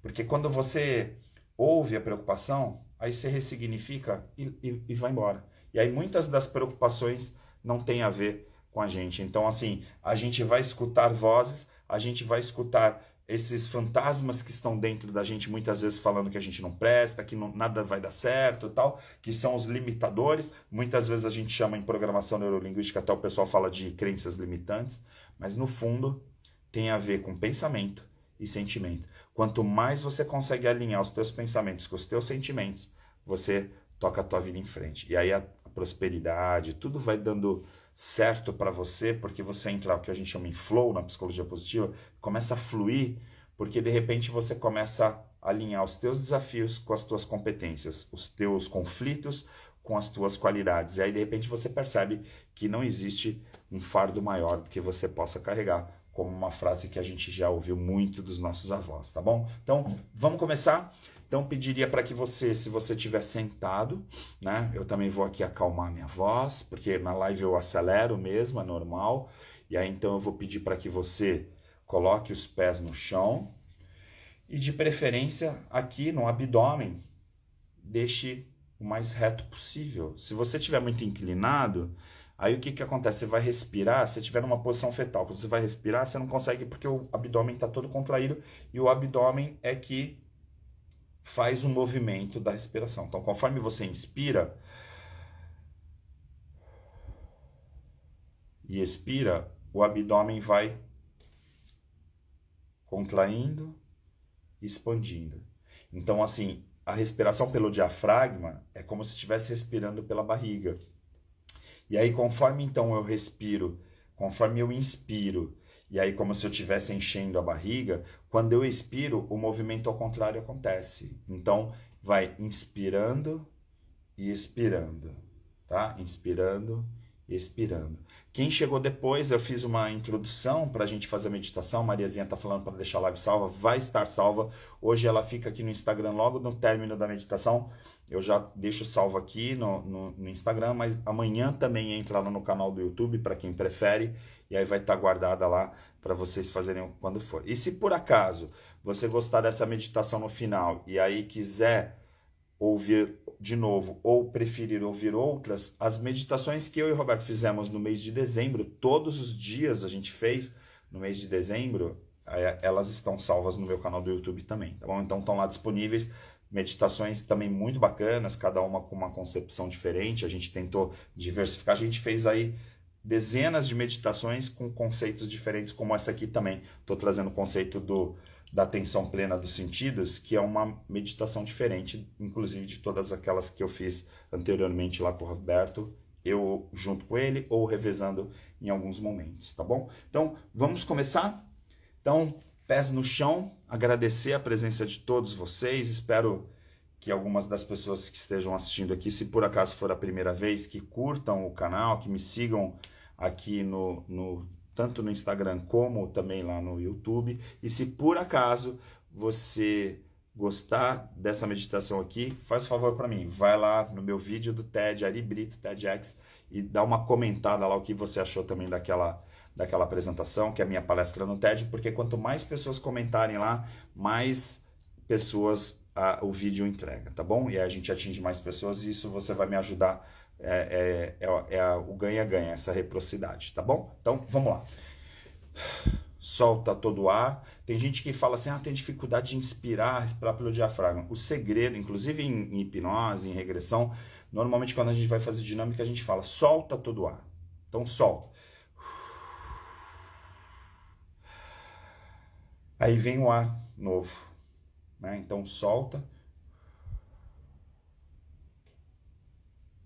Porque quando você ouve a preocupação, aí você ressignifica e vai embora. E aí muitas das preocupações não têm a ver com a gente. Então, assim, a gente vai escutar vozes, a gente vai escutar esses fantasmas que estão dentro da gente, muitas vezes falando que a gente não presta, que não, nada vai dar certo, tal, que são os limitadores. Muitas vezes a gente chama em programação neurolinguística, até o pessoal fala de crenças limitantes, mas no fundo tem a ver com pensamento e sentimento. Quanto mais você consegue alinhar os teus pensamentos com os teus sentimentos, você toca a tua vida em frente. E aí a prosperidade, tudo vai dando certo para você, porque você entra o que a gente chama em flow na psicologia positiva, começa a fluir, porque de repente você começa a alinhar os teus desafios com as tuas competências, os teus conflitos com as tuas qualidades. E aí de repente você percebe que não existe um fardo maior do que você possa carregar, como uma frase que a gente já ouviu muito dos nossos avós, tá bom? Então, vamos começar? Então, pediria para que você, se você estiver sentado, né? Eu também vou aqui acalmar minha voz, porque na live eu acelero mesmo, é normal. E aí, então, eu vou pedir para que você coloque os pés no chão e, de preferência, aqui no abdômen, deixe o mais reto possível. Se você estiver muito inclinado, aí o que que acontece? Você vai respirar, se estiver numa posição fetal, você vai respirar, você não consegue porque o abdômen está todo contraído e o abdômen é que faz um movimento da respiração. Então, conforme você inspira e expira, o abdômen vai contraindo e expandindo. Então, assim, a respiração pelo diafragma é como se estivesse respirando pela barriga. E aí, conforme então eu respiro, conforme eu inspiro, e aí como se eu estivesse enchendo a barriga, quando eu expiro, o movimento ao contrário acontece. Então, vai inspirando e expirando, tá? Inspirando e expirando. Quem chegou depois, eu fiz uma introdução para a gente fazer a meditação. Mariazinha está falando para deixar a live salva, vai estar salva. Hoje ela fica aqui no Instagram logo no término da meditação. Eu já deixo salvo aqui no Instagram, mas amanhã também entra lá no canal do YouTube, para quem prefere, e aí vai estar guardada lá para vocês fazerem quando for. E se por acaso você gostar dessa meditação no final e aí quiser ouvir de novo ou preferir ouvir outras, as meditações que eu e o Roberto fizemos no mês de dezembro, todos os dias a gente fez no mês de dezembro, elas estão salvas no meu canal do YouTube também, tá bom? Então estão lá disponíveis meditações também muito bacanas, cada uma com uma concepção diferente, a gente tentou diversificar, a gente fez aí dezenas de meditações com conceitos diferentes, como essa aqui também. Estou trazendo o conceito da atenção plena dos sentidos, que é uma meditação diferente, inclusive de todas aquelas que eu fiz anteriormente lá com o Roberto, eu junto com ele ou revezando em alguns momentos, tá bom? Então, vamos começar? Então, pés no chão, agradecer a presença de todos vocês, espero que algumas das pessoas que estejam assistindo aqui, se por acaso for a primeira vez, que curtam o canal, que me sigam aqui tanto no Instagram como também lá no YouTube. E se por acaso você gostar dessa meditação aqui, faz um favor para mim, vai lá no meu vídeo do TED, Ari Brito, TEDx, e dá uma comentada lá o que você achou também daquela apresentação, que é a minha palestra no TED, porque quanto mais pessoas comentarem lá, mais pessoas o vídeo entrega, tá bom? E aí a gente atinge mais pessoas e isso você vai me ajudar, o ganha-ganha, essa reciprocidade, tá bom? Então, vamos lá. Solta todo o ar. Tem gente que fala assim, tem dificuldade de respirar pelo diafragma. O segredo, inclusive em hipnose, em regressão, normalmente quando a gente vai fazer dinâmica, a gente fala, solta todo o ar. Então solta. Aí vem o ar novo, né? Então solta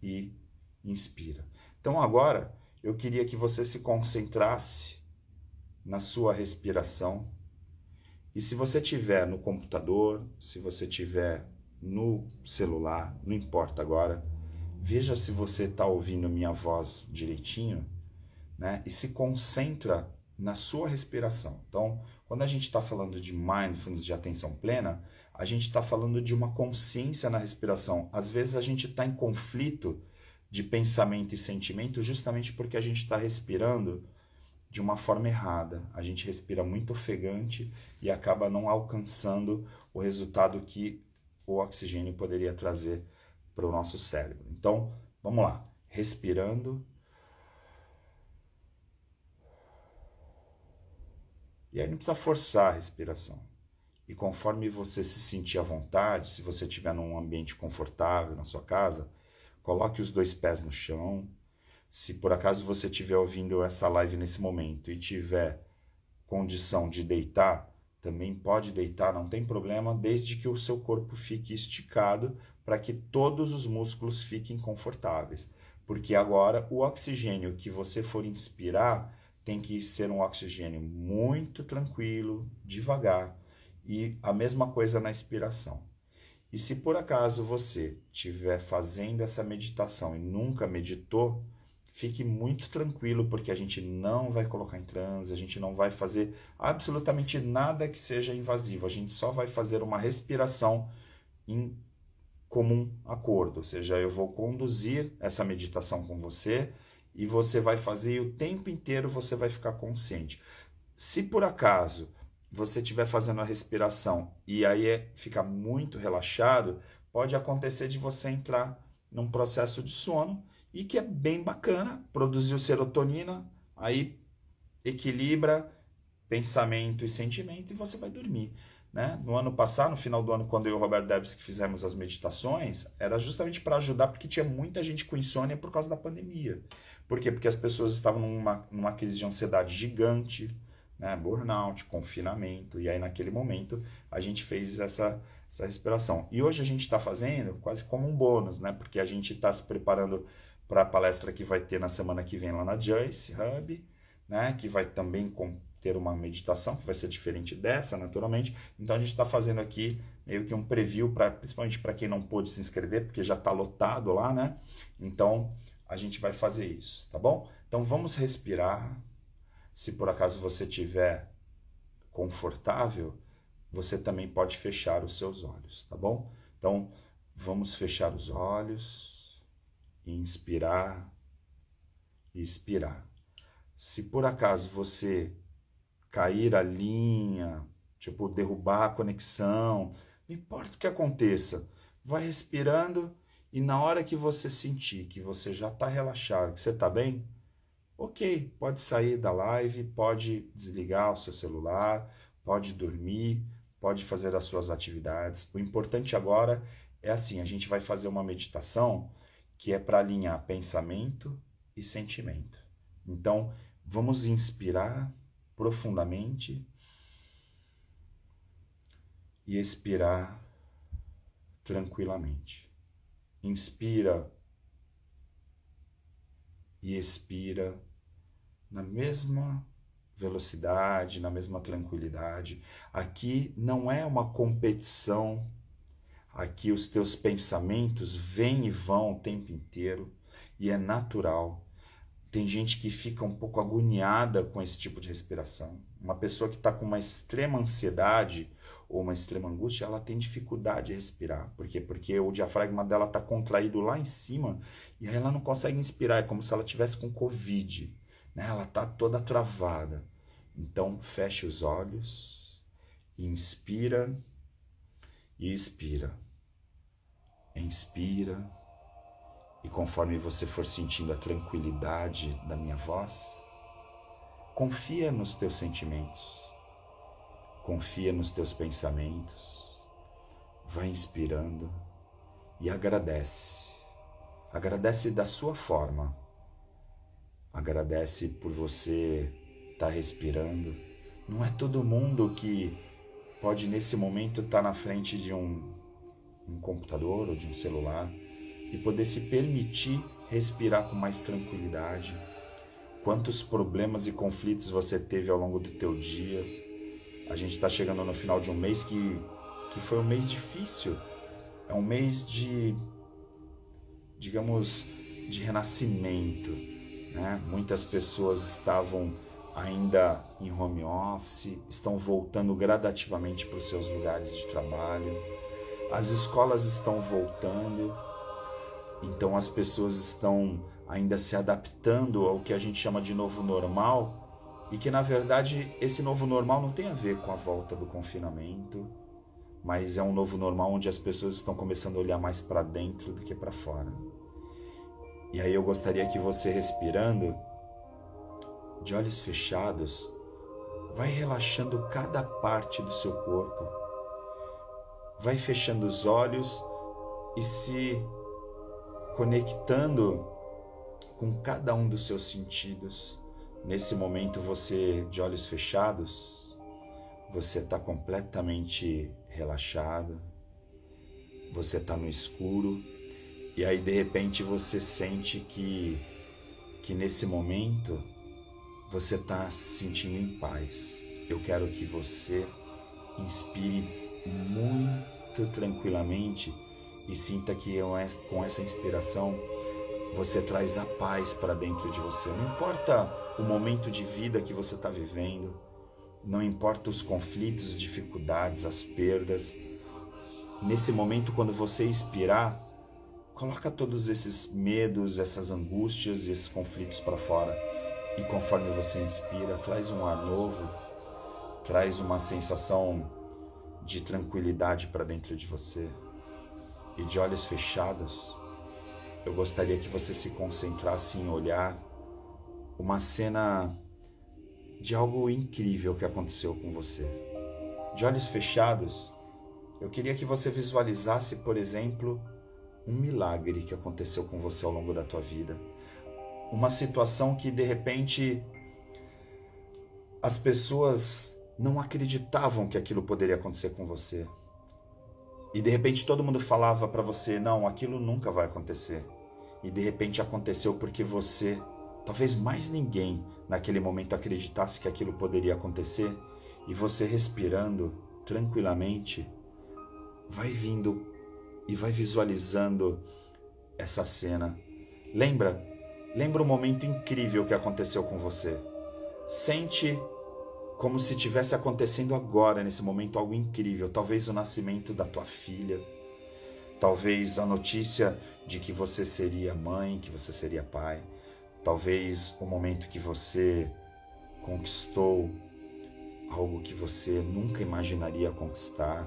e inspira. Então agora eu queria que você se concentrasse na sua respiração. E se você tiver no computador, se você tiver no celular, não importa agora, veja se você está ouvindo minha voz direitinho, né? E se concentra na sua respiração. Então, quando a gente está falando de mindfulness, de atenção plena, a gente está falando de uma consciência na respiração. Às vezes a gente está em conflito de pensamento e sentimento justamente porque a gente está respirando de uma forma errada. A gente respira muito ofegante e acaba não alcançando o resultado que o oxigênio poderia trazer para o nosso cérebro. Então, vamos lá. Respirando. E aí não precisa forçar a respiração. E conforme você se sentir à vontade, se você estiver num ambiente confortável na sua casa, coloque os 2 pés no chão. Se por acaso você estiver ouvindo essa live nesse momento e tiver condição de deitar, também pode deitar, não tem problema, desde que o seu corpo fique esticado para que todos os músculos fiquem confortáveis. Porque agora o oxigênio que você for inspirar tem que ser um oxigênio muito tranquilo, devagar, e a mesma coisa na expiração. E se por acaso você estiver fazendo essa meditação e nunca meditou, fique muito tranquilo, porque a gente não vai colocar em transe, a gente não vai fazer absolutamente nada que seja invasivo, a gente só vai fazer uma respiração em comum acordo, ou seja, eu vou conduzir essa meditação com você e você vai fazer e o tempo inteiro você vai ficar consciente. Se por acaso você estiver fazendo a respiração e aí fica muito relaxado, pode acontecer de você entrar num processo de sono e que é bem bacana, produziu serotonina, aí equilibra pensamento e sentimento e você vai dormir. Né? No ano passado, no final do ano, quando eu e o Robert Debs fizemos as meditações, era justamente para ajudar, porque tinha muita gente com insônia por causa da pandemia. Por quê? Porque as pessoas estavam numa crise de ansiedade gigante, né? Burnout, confinamento, e aí naquele momento a gente fez essa respiração. E hoje a gente está fazendo quase como um bônus, né? Porque a gente está se preparando para a palestra que vai ter na semana que vem lá na Joyce Hub, né? Que vai também ter uma meditação que vai ser diferente dessa, naturalmente. Então a gente está fazendo aqui meio que um preview, principalmente para quem não pôde se inscrever, porque já está lotado lá, né? Então a gente vai fazer isso, tá bom? Então vamos respirar. Se por acaso você estiver confortável, você também pode fechar os seus olhos, tá bom? Então vamos fechar os olhos, inspirar e expirar. Se por acaso você cair a linha, tipo derrubar a conexão, não importa o que aconteça, vai respirando e na hora que você sentir que você já está relaxado, que você está bem, ok, pode sair da live, pode desligar o seu celular, pode dormir, pode fazer as suas atividades. O importante agora é assim, a gente vai fazer uma meditação que é para alinhar pensamento e sentimento. Então, vamos inspirar profundamente e expirar tranquilamente. Inspira e expira na mesma velocidade, na mesma tranquilidade. Aqui não é uma competição, aqui os teus pensamentos vêm e vão o tempo inteiro e é natural. Tem gente que fica um pouco agoniada com esse tipo de respiração. Uma pessoa que está com uma extrema ansiedade ou uma extrema angústia, ela tem dificuldade de respirar. Por quê? Porque o diafragma dela está contraído lá em cima e aí ela não consegue inspirar. É como se ela tivesse com Covid, né? Ela está toda travada. Então, feche os olhos, inspira e expira. Inspira. E conforme você for sentindo a tranquilidade da minha voz, confia nos teus sentimentos, confia nos teus pensamentos, vai inspirando e agradece. Agradece da sua forma. agradece por você estar respirando. Não é todo mundo que pode nesse momento estar na frente de um computador ou de um celular e poder se permitir respirar com mais tranquilidade. Quantos problemas e conflitos você teve ao longo do teu dia. A gente está chegando no final de um mês que foi um mês difícil. É um mês de, digamos, de renascimento, né? Muitas pessoas estavam ainda em home office, estão voltando gradativamente para os seus lugares de trabalho. As escolas estão voltando, então as pessoas estão ainda se adaptando ao que a gente chama de novo normal, e que na verdade esse novo normal não tem a ver com a volta do confinamento, mas é um novo normal onde as pessoas estão começando a olhar mais para dentro do que para fora. E aí eu gostaria que você, respirando, de olhos fechados, vai relaxando cada parte do seu corpo. Vai fechando os olhos e se conectando com cada um dos seus sentidos. Nesse momento, você, de olhos fechados, você está completamente relaxado, você está no escuro, e aí de repente você sente que nesse momento você está se sentindo em paz. Eu quero que você inspire muito tranquilamente e sinta que com essa inspiração você traz a paz para dentro de você. Não importa o momento de vida que você está vivendo, não importa os conflitos, as dificuldades, as perdas. Nesse momento, quando você expirar, coloca todos esses medos, essas angústias e esses conflitos para fora. E conforme você inspira, traz um ar novo, traz uma sensação de tranquilidade para dentro de você. E de olhos fechados, eu gostaria que você se concentrasse em olhar uma cena de algo incrível que aconteceu com você. De olhos fechados, eu queria que você visualizasse, por exemplo, um milagre que aconteceu com você ao longo da tua vida. Uma situação que, de repente, as pessoas não acreditavam que aquilo poderia acontecer com você. E, de repente, todo mundo falava para você, não, aquilo nunca vai acontecer. E, de repente, aconteceu porque você, talvez mais ninguém, naquele momento acreditasse que aquilo poderia acontecer. E você, respirando tranquilamente, vai vindo e vai visualizando essa cena. Lembra um momento incrível que aconteceu com você. Sente como se estivesse acontecendo agora, nesse momento, algo incrível. Talvez o nascimento da tua filha. Talvez a notícia de que você seria mãe, que você seria pai. Talvez o momento que você conquistou algo que você nunca imaginaria conquistar.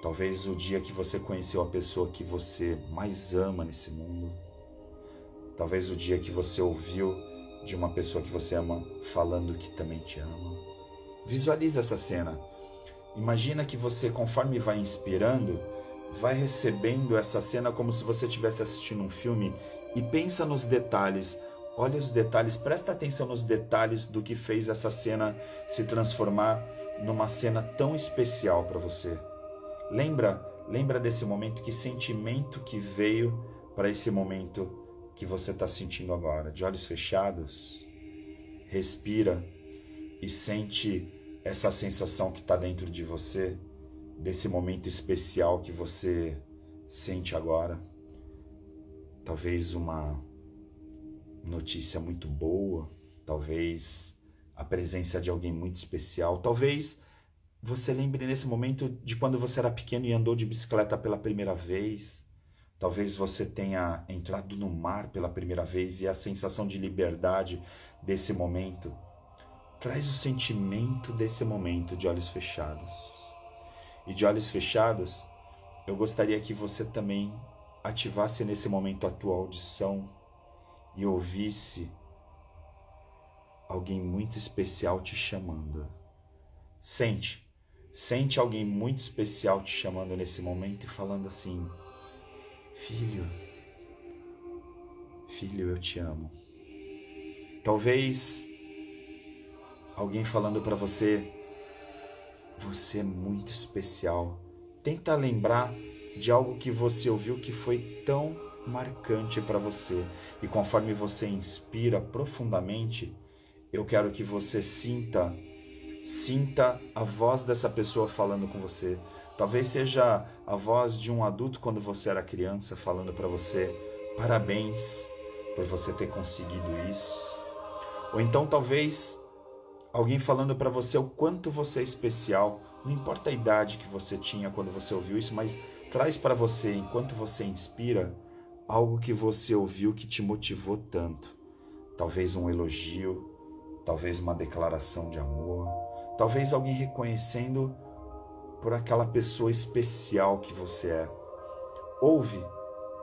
Talvez o dia que você conheceu a pessoa que você mais ama nesse mundo. Talvez o dia que você ouviu de uma pessoa que você ama falando que também te ama. Visualiza essa cena. Imagina que você, conforme vai inspirando, vai recebendo essa cena como se você estivesse assistindo um filme e pensa nos detalhes. Olha os detalhes, presta atenção nos detalhes do que fez essa cena se transformar numa cena tão especial para você. Lembra desse momento, que sentimento que veio para esse momento que você está sentindo agora. De olhos fechados, respira e sente essa sensação que está dentro de você, desse momento especial que você sente agora. Talvez uma notícia muito boa, talvez a presença de alguém muito especial, talvez você lembre nesse momento de quando você era pequeno e andou de bicicleta pela primeira vez. Talvez você tenha entrado no mar pela primeira vez e a sensação de liberdade desse momento. Traz o sentimento desse momento de olhos fechados. E de olhos fechados, eu gostaria que você também ativasse nesse momento a tua audição e ouvisse alguém muito especial te chamando. Sente alguém muito especial te chamando nesse momento e falando assim: filho, eu te amo. Talvez alguém falando para você, você é muito especial. Tenta lembrar de algo que você ouviu que foi tão marcante para você. E conforme você inspira profundamente, eu quero que você sinta a voz dessa pessoa falando com você. Talvez seja a voz de um adulto quando você era criança falando para você, parabéns por você ter conseguido isso. Ou então talvez alguém falando para você o quanto você é especial. Não importa a idade que você tinha quando você ouviu isso, mas traz para você, enquanto você inspira, algo que você ouviu que te motivou tanto. Talvez um elogio, talvez uma declaração de amor, talvez alguém reconhecendo por aquela pessoa especial que você é. Ouve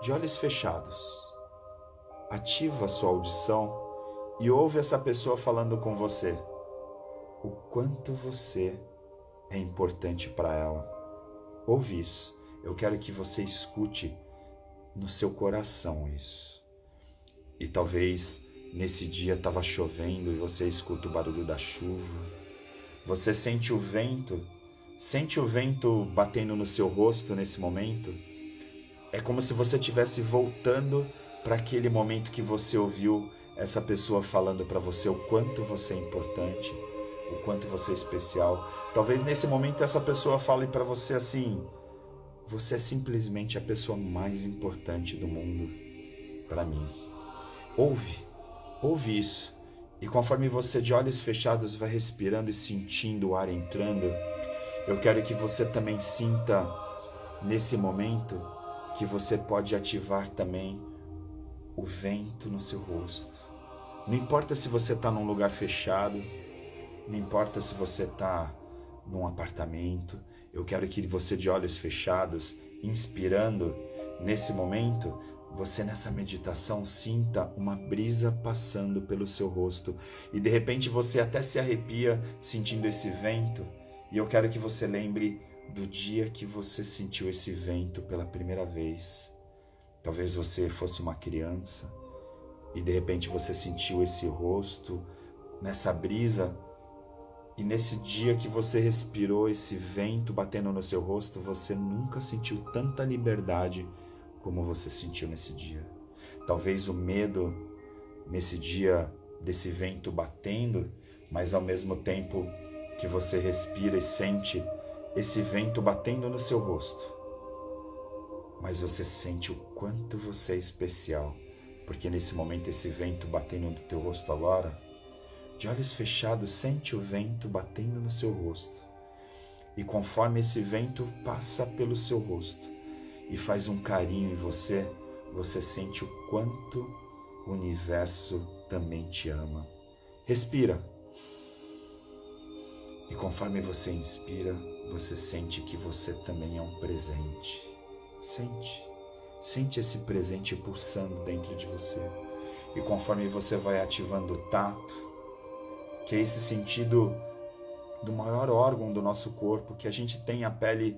de olhos fechados. Ativa a sua audição e ouve essa pessoa falando com você. O quanto você é importante para ela. Ouve isso. Eu quero que você escute no seu coração isso. E talvez nesse dia estava chovendo e você escuta o barulho da chuva. Você sente o vento batendo no seu rosto nesse momento. É como se você estivesse voltando para aquele momento que você ouviu essa pessoa falando para você o quanto você é importante, o quanto você é especial. Talvez nesse momento essa pessoa fale para você assim, você é simplesmente a pessoa mais importante do mundo para mim. Ouve isso. E conforme você de olhos fechados vai respirando e sentindo o ar entrando, eu quero que você também sinta nesse momento que você pode ativar também o vento no seu rosto. Não importa se você está num lugar fechado, não importa se você está num apartamento, eu quero que você de olhos fechados, inspirando nesse momento, você nessa meditação sinta uma brisa passando pelo seu rosto e de repente você até se arrepia sentindo esse vento. E eu quero que você lembre do dia que você sentiu esse vento pela primeira vez. Talvez você fosse uma criança e de repente você sentiu esse rosto nessa brisa. E nesse dia que você respirou esse vento batendo no seu rosto, você nunca sentiu tanta liberdade como você sentiu nesse dia. Talvez o medo nesse dia desse vento batendo, mas ao mesmo tempo que você respira e sente esse vento batendo no seu rosto. Mas você sente o quanto você é especial, porque nesse momento esse vento batendo no teu rosto agora, de olhos fechados, sente o vento batendo no seu rosto. E conforme esse vento passa pelo seu rosto e faz um carinho em você, você sente o quanto o universo também te ama. Respira. E conforme você inspira, você sente que você também é um presente. Sente esse presente pulsando dentro de você. E conforme você vai ativando o tato, que é esse sentido do maior órgão do nosso corpo, que a gente tem a pele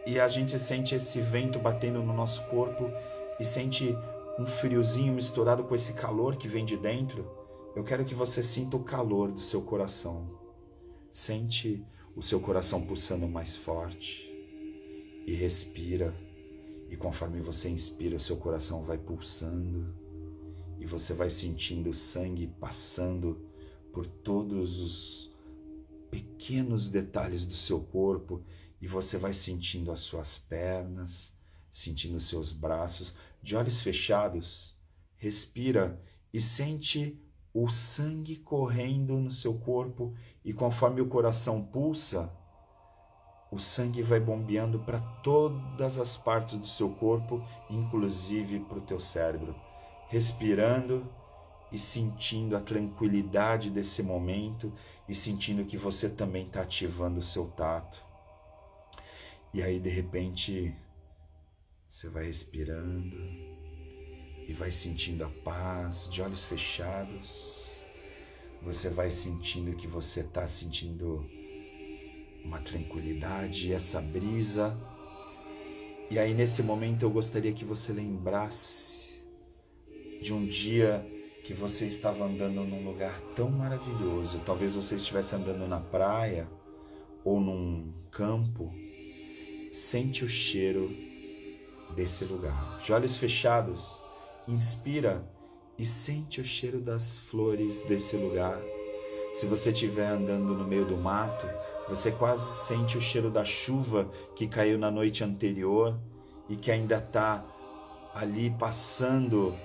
e a gente sente esse vento batendo no nosso corpo e sente um friozinho misturado com esse calor que vem de dentro. Eu quero que você sinta o calor do seu coração. Sente o seu coração pulsando mais forte e respira. E conforme você inspira, o seu coração vai pulsando e você vai sentindo o sangue passando por todos os pequenos detalhes do seu corpo e você vai sentindo as suas pernas, sentindo os seus braços. De olhos fechados, respira e sente o sangue correndo no seu corpo e conforme o coração pulsa, o sangue vai bombeando para todas as partes do seu corpo, inclusive para o teu cérebro. Respirando e sentindo a tranquilidade desse momento e sentindo que você também está ativando o seu tato. E aí, de repente, você vai respirando e vai sentindo a paz, de olhos fechados. Você vai sentindo que você está sentindo uma tranquilidade, essa brisa. E aí, nesse momento, eu gostaria que você lembrasse de um dia que você estava andando num lugar tão maravilhoso. Talvez você estivesse andando na praia ou num campo. Sente o cheiro desse lugar. De olhos fechados, inspira e sente o cheiro das flores desse lugar. Se você estiver andando no meio do mato, você quase sente o cheiro da chuva que caiu na noite anterior e que ainda está ali passando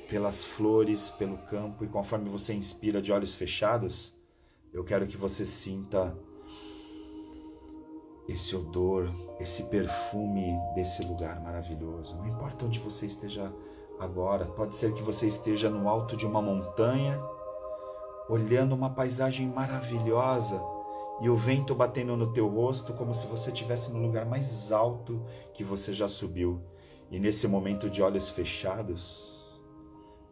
pelas flores, pelo campo. E conforme você inspira de olhos fechados, eu quero que você sinta esse odor, esse perfume desse lugar maravilhoso. Não importa onde você esteja agora, pode ser que você esteja no alto de uma montanha, olhando uma paisagem maravilhosa e o vento batendo no teu rosto como se você estivesse no lugar mais alto que você já subiu. E nesse momento de olhos fechados,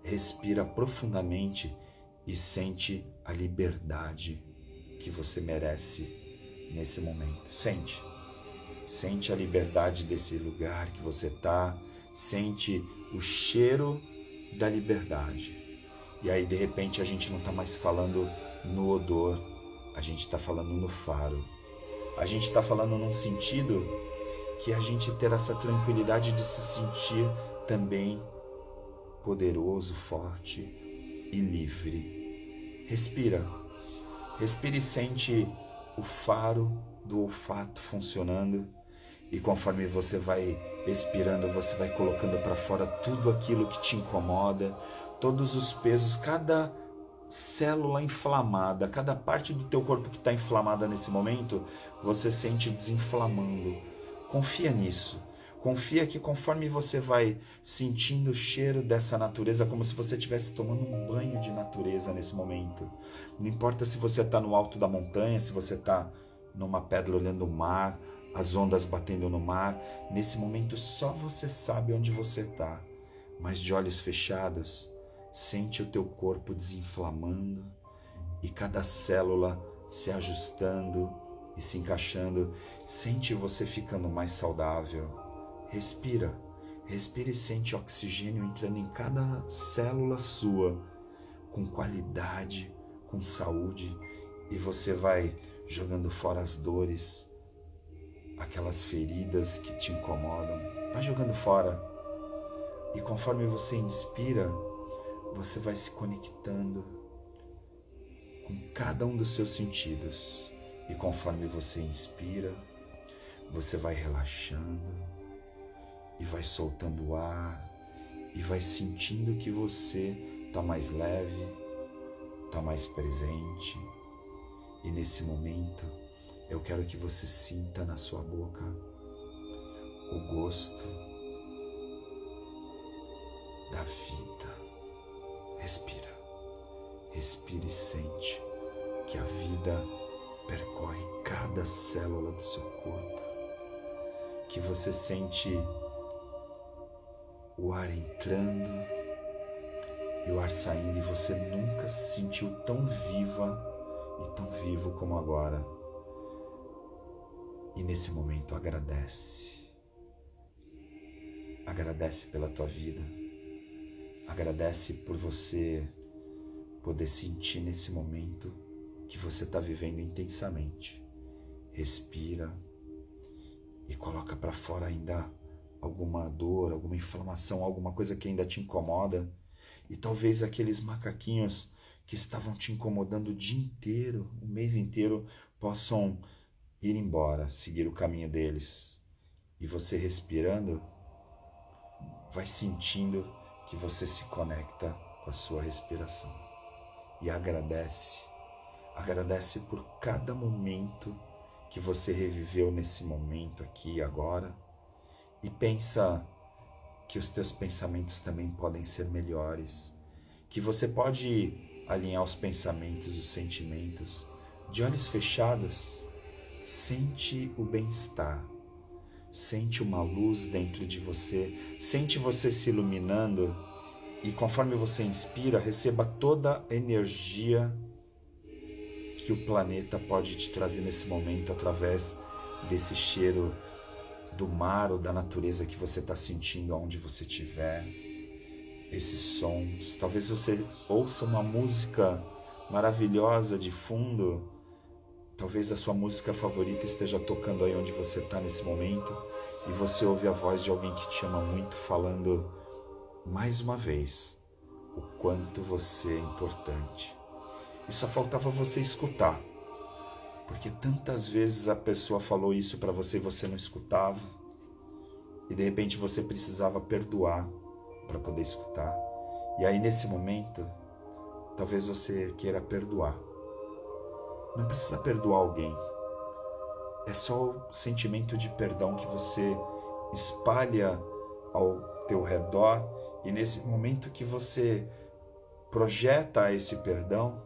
respira profundamente e sente a liberdade que você merece nesse momento. Sente a liberdade desse lugar que você está, sente o cheiro da liberdade. E aí de repente a gente não está mais falando no odor, a gente está falando no faro. A gente está falando num sentido que a gente ter essa tranquilidade de se sentir também poderoso, forte e livre. Respira e sente o faro do olfato funcionando, e conforme você vai expirando, você vai colocando para fora tudo aquilo que te incomoda, todos os pesos, cada célula inflamada, cada parte do teu corpo que está inflamada nesse momento, você sente desinflamando. Confia nisso. Confia que conforme você vai sentindo o cheiro dessa natureza, como se você estivesse tomando um banho de natureza nesse momento. Não importa se você está no alto da montanha, se você está numa pedra olhando o mar, as ondas batendo no mar. Nesse momento só você sabe onde você está. Mas de olhos fechados, sente o teu corpo desinflamando e cada célula se ajustando e se encaixando. Sente você ficando mais saudável. Respira e sente oxigênio entrando em cada célula sua, com qualidade, com saúde, e você vai jogando fora as dores, aquelas feridas que te incomodam, vai jogando fora. E conforme você inspira, você vai se conectando com cada um dos seus sentidos. E conforme você inspira, você vai relaxando e vai soltando o ar e vai sentindo que você está mais leve, está mais presente. E nesse momento eu quero que você sinta na sua boca o gosto da vida. Respira e sente que a vida percorre cada célula do seu corpo, que você sente o ar entrando e o ar saindo, e você nunca se sentiu tão viva e tão vivo como agora. E nesse momento agradece pela tua vida, agradece por você poder sentir nesse momento que você está vivendo intensamente. Respira e coloca para fora ainda alguma dor, alguma inflamação, alguma coisa que ainda te incomoda. E talvez aqueles macaquinhos que estavam te incomodando o dia inteiro, o mês inteiro, possam ir embora, seguir o caminho deles. E você respirando, vai sentindo que você se conecta com a sua respiração. E agradece por cada momento que você reviveu nesse momento aqui e agora. E pensa que os teus pensamentos também podem ser melhores, que você pode alinhar os pensamentos e os sentimentos. De olhos fechados, sente o bem-estar, sente uma luz dentro de você, sente você se iluminando, e conforme você inspira, receba toda a energia que o planeta pode te trazer nesse momento através desse cheiro do mar ou da natureza que você está sentindo aonde você estiver. esses sons. Talvez você ouça uma música maravilhosa de fundo. Talvez a sua música favorita esteja tocando aí onde você está nesse momento e você ouve a voz de alguém que te ama muito falando mais uma vez o quanto você é importante. E só faltava você escutar, porque tantas vezes a pessoa falou isso para você e você não escutava, e de repente você precisava perdoar para poder escutar. E aí nesse momento, talvez você queira perdoar. Não precisa perdoar alguém. É só o sentimento de perdão que você espalha ao teu redor, e nesse momento que você projeta esse perdão,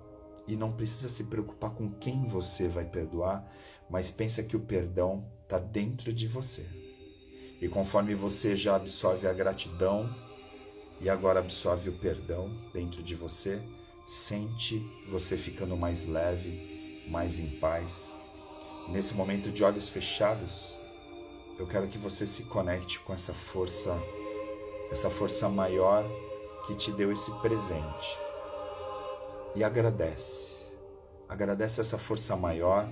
e não precisa se preocupar com quem você vai perdoar, mas pensa que o perdão está dentro de você. E conforme você já absorve a gratidão e agora absorve o perdão dentro de você, sente você ficando mais leve, mais em paz. E nesse momento de olhos fechados, eu quero que você se conecte com essa força maior que te deu esse presente. E agradece essa força maior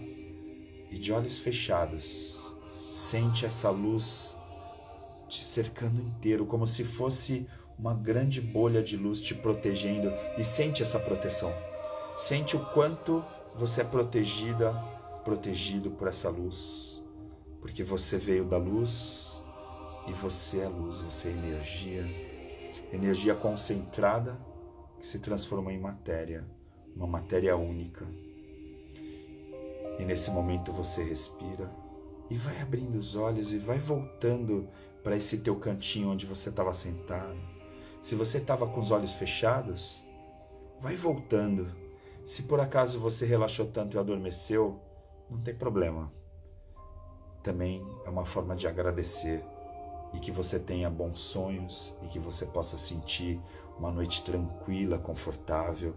e de olhos fechados, sente essa luz te cercando inteiro, como se fosse uma grande bolha de luz te protegendo, e sente essa proteção. Sente o quanto você é protegido por essa luz, porque você veio da luz e você é luz, você é energia concentrada que se transforma em matéria, uma matéria única. E nesse momento você respira e vai abrindo os olhos e vai voltando para esse teu cantinho onde você estava sentado. Se você estava com os olhos fechados, vai voltando. Se por acaso você relaxou tanto e adormeceu, não tem problema. Também é uma forma de agradecer, e que você tenha bons sonhos e que você possa sentir uma noite tranquila, confortável,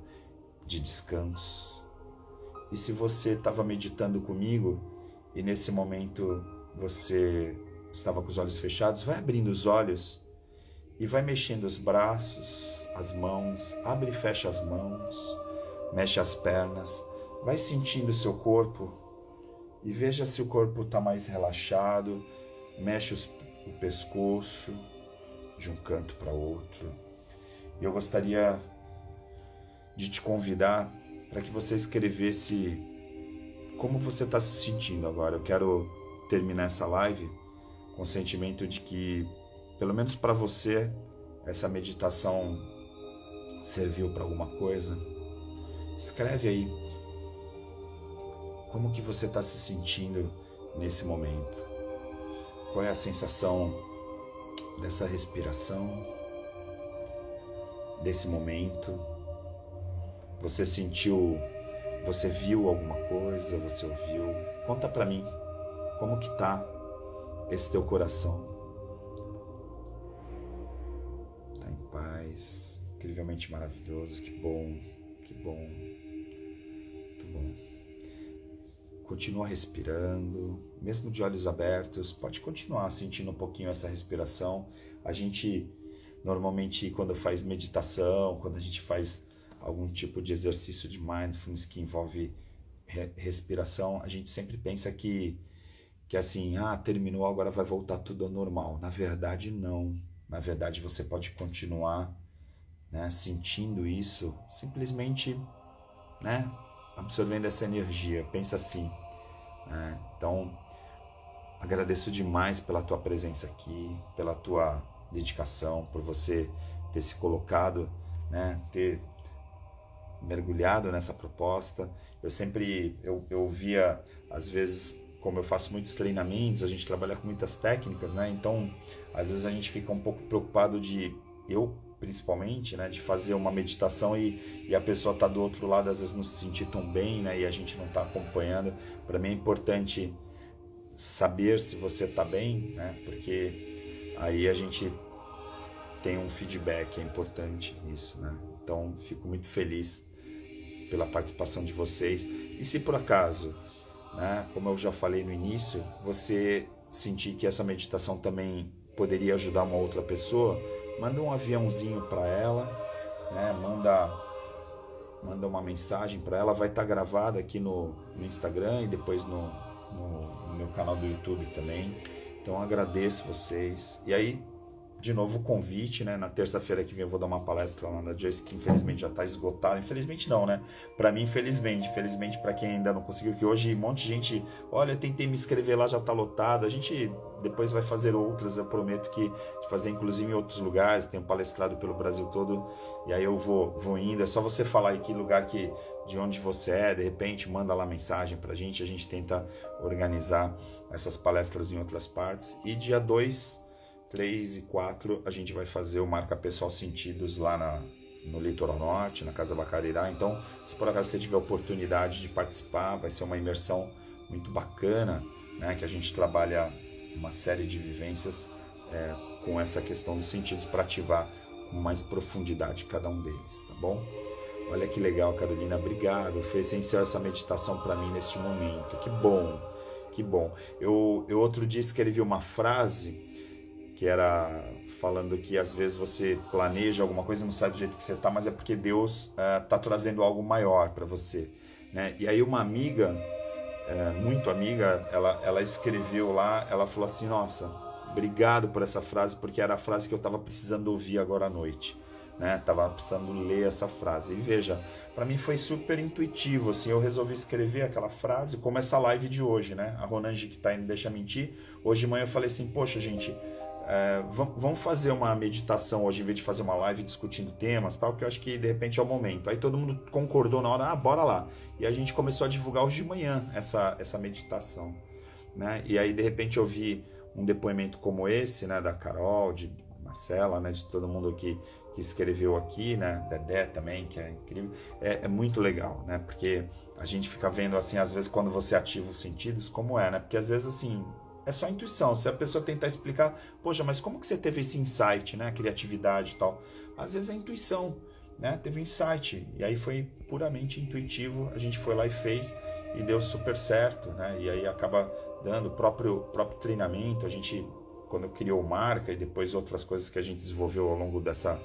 de descanso. E se você estava meditando comigo e nesse momento você estava com os olhos fechados, vai abrindo os olhos e vai mexendo os braços, as mãos, abre e fecha as mãos, mexe as pernas, vai sentindo o seu corpo e veja se o corpo está mais relaxado, mexe o pescoço de um canto para outro. E eu gostaria de te convidar para que você escrevesse como você está se sentindo agora. Eu quero terminar essa live com o sentimento de que, pelo menos para você, essa meditação serviu para alguma coisa. Escreve aí como que você está se sentindo nesse momento. Qual é a sensação dessa respiração, desse momento? Você sentiu, você viu alguma coisa, você ouviu? Conta pra mim, como que tá esse teu coração? Tá em paz, incrivelmente maravilhoso, que bom, muito bom. Continua respirando, mesmo de olhos abertos, pode continuar sentindo um pouquinho essa respiração. A gente, normalmente, quando faz meditação, quando a gente faz algum tipo de exercício de mindfulness que envolve respiração, a gente sempre pensa que assim, terminou, agora vai voltar tudo ao normal. Na verdade, não. Na verdade, você pode continuar, né, sentindo isso, simplesmente, né, absorvendo essa energia. Pensa assim, né? Então, agradeço demais pela tua presença aqui, pela tua dedicação, por você ter se colocado, né, ter mergulhado nessa proposta. Eu via, às vezes, como eu faço muitos treinamentos, a gente trabalha com muitas técnicas, né? Então, às vezes a gente fica um pouco preocupado eu principalmente, né, de fazer uma meditação e a pessoa tá do outro lado, às vezes não se sentir tão bem, né, e a gente não tá acompanhando. Para mim é importante saber se você tá bem, né, porque aí a gente tem um feedback, é importante isso, né. Então, fico muito feliz pela participação de vocês. E se por acaso, né, como eu já falei no início, você sentir que essa meditação também poderia ajudar uma outra pessoa, manda um aviãozinho para ela, né? Manda uma mensagem para ela, vai estar gravada aqui no Instagram e depois no meu canal do YouTube também. Então agradeço vocês. E aí, de novo o convite, né? Na terça-feira que vem eu vou dar uma palestra lá na Joyce, que infelizmente já está esgotada. Infelizmente não, né? Para mim, infelizmente. Infelizmente para quem ainda não conseguiu, que hoje um monte de gente, olha, tentei me inscrever lá, já está lotado. A gente depois vai fazer outras, eu prometo que de fazer inclusive em outros lugares. Tenho palestrado pelo Brasil todo e aí eu vou indo. É só você falar aí que lugar de onde você é, de repente manda lá mensagem pra gente. A gente tenta organizar essas palestras em outras partes. E dia 2, 3 e 4 a gente vai fazer o Marca Pessoal Sentidos lá no Litoral Norte, na Casa Bacarirá. Então, se por acaso você tiver oportunidade de participar, vai ser uma imersão muito bacana, né? Que a gente trabalha uma série de vivências com essa questão dos sentidos para ativar com mais profundidade cada um deles, tá bom? Olha que legal, Carolina, obrigado. Foi essencial essa meditação para mim neste momento. Que bom, que bom. Eu outro dia escrevi uma frase que era falando que às vezes você planeja alguma coisa e não sai do jeito que você está, mas é porque Deus está trazendo algo maior para você, né? E aí uma amiga, muito amiga, ela escreveu lá, ela falou assim, nossa, obrigado por essa frase, porque era a frase que eu estava precisando ouvir agora à noite, né? Tava precisando ler essa frase. E veja, para mim foi super intuitivo, assim, eu resolvi escrever aquela frase, como essa live de hoje, né? A Ronange que tá indo Deixa Mentir, hoje de manhã eu falei assim, poxa gente, vamos fazer uma meditação hoje, em vez de fazer uma live discutindo temas, tal, que eu acho que de repente é o momento. Aí todo mundo concordou na hora, bora lá. E a gente começou a divulgar hoje de manhã essa meditação, né? E aí de repente eu vi um depoimento como esse, né, da Carol, de Marcela, né, de todo mundo que escreveu aqui, né, Dedé também, que é incrível, é muito legal, né, porque a gente fica vendo, assim, às vezes quando você ativa os sentidos, como né, porque às vezes, assim, é só intuição, se a pessoa tentar explicar, poxa, mas como que você teve esse insight, né, criatividade e tal, às vezes é intuição, né, teve um insight, e aí foi puramente intuitivo, a gente foi lá e fez, e deu super certo, né, e aí acaba dando o próprio treinamento, a gente, quando criou marca e depois outras coisas que a gente desenvolveu ao longo dessa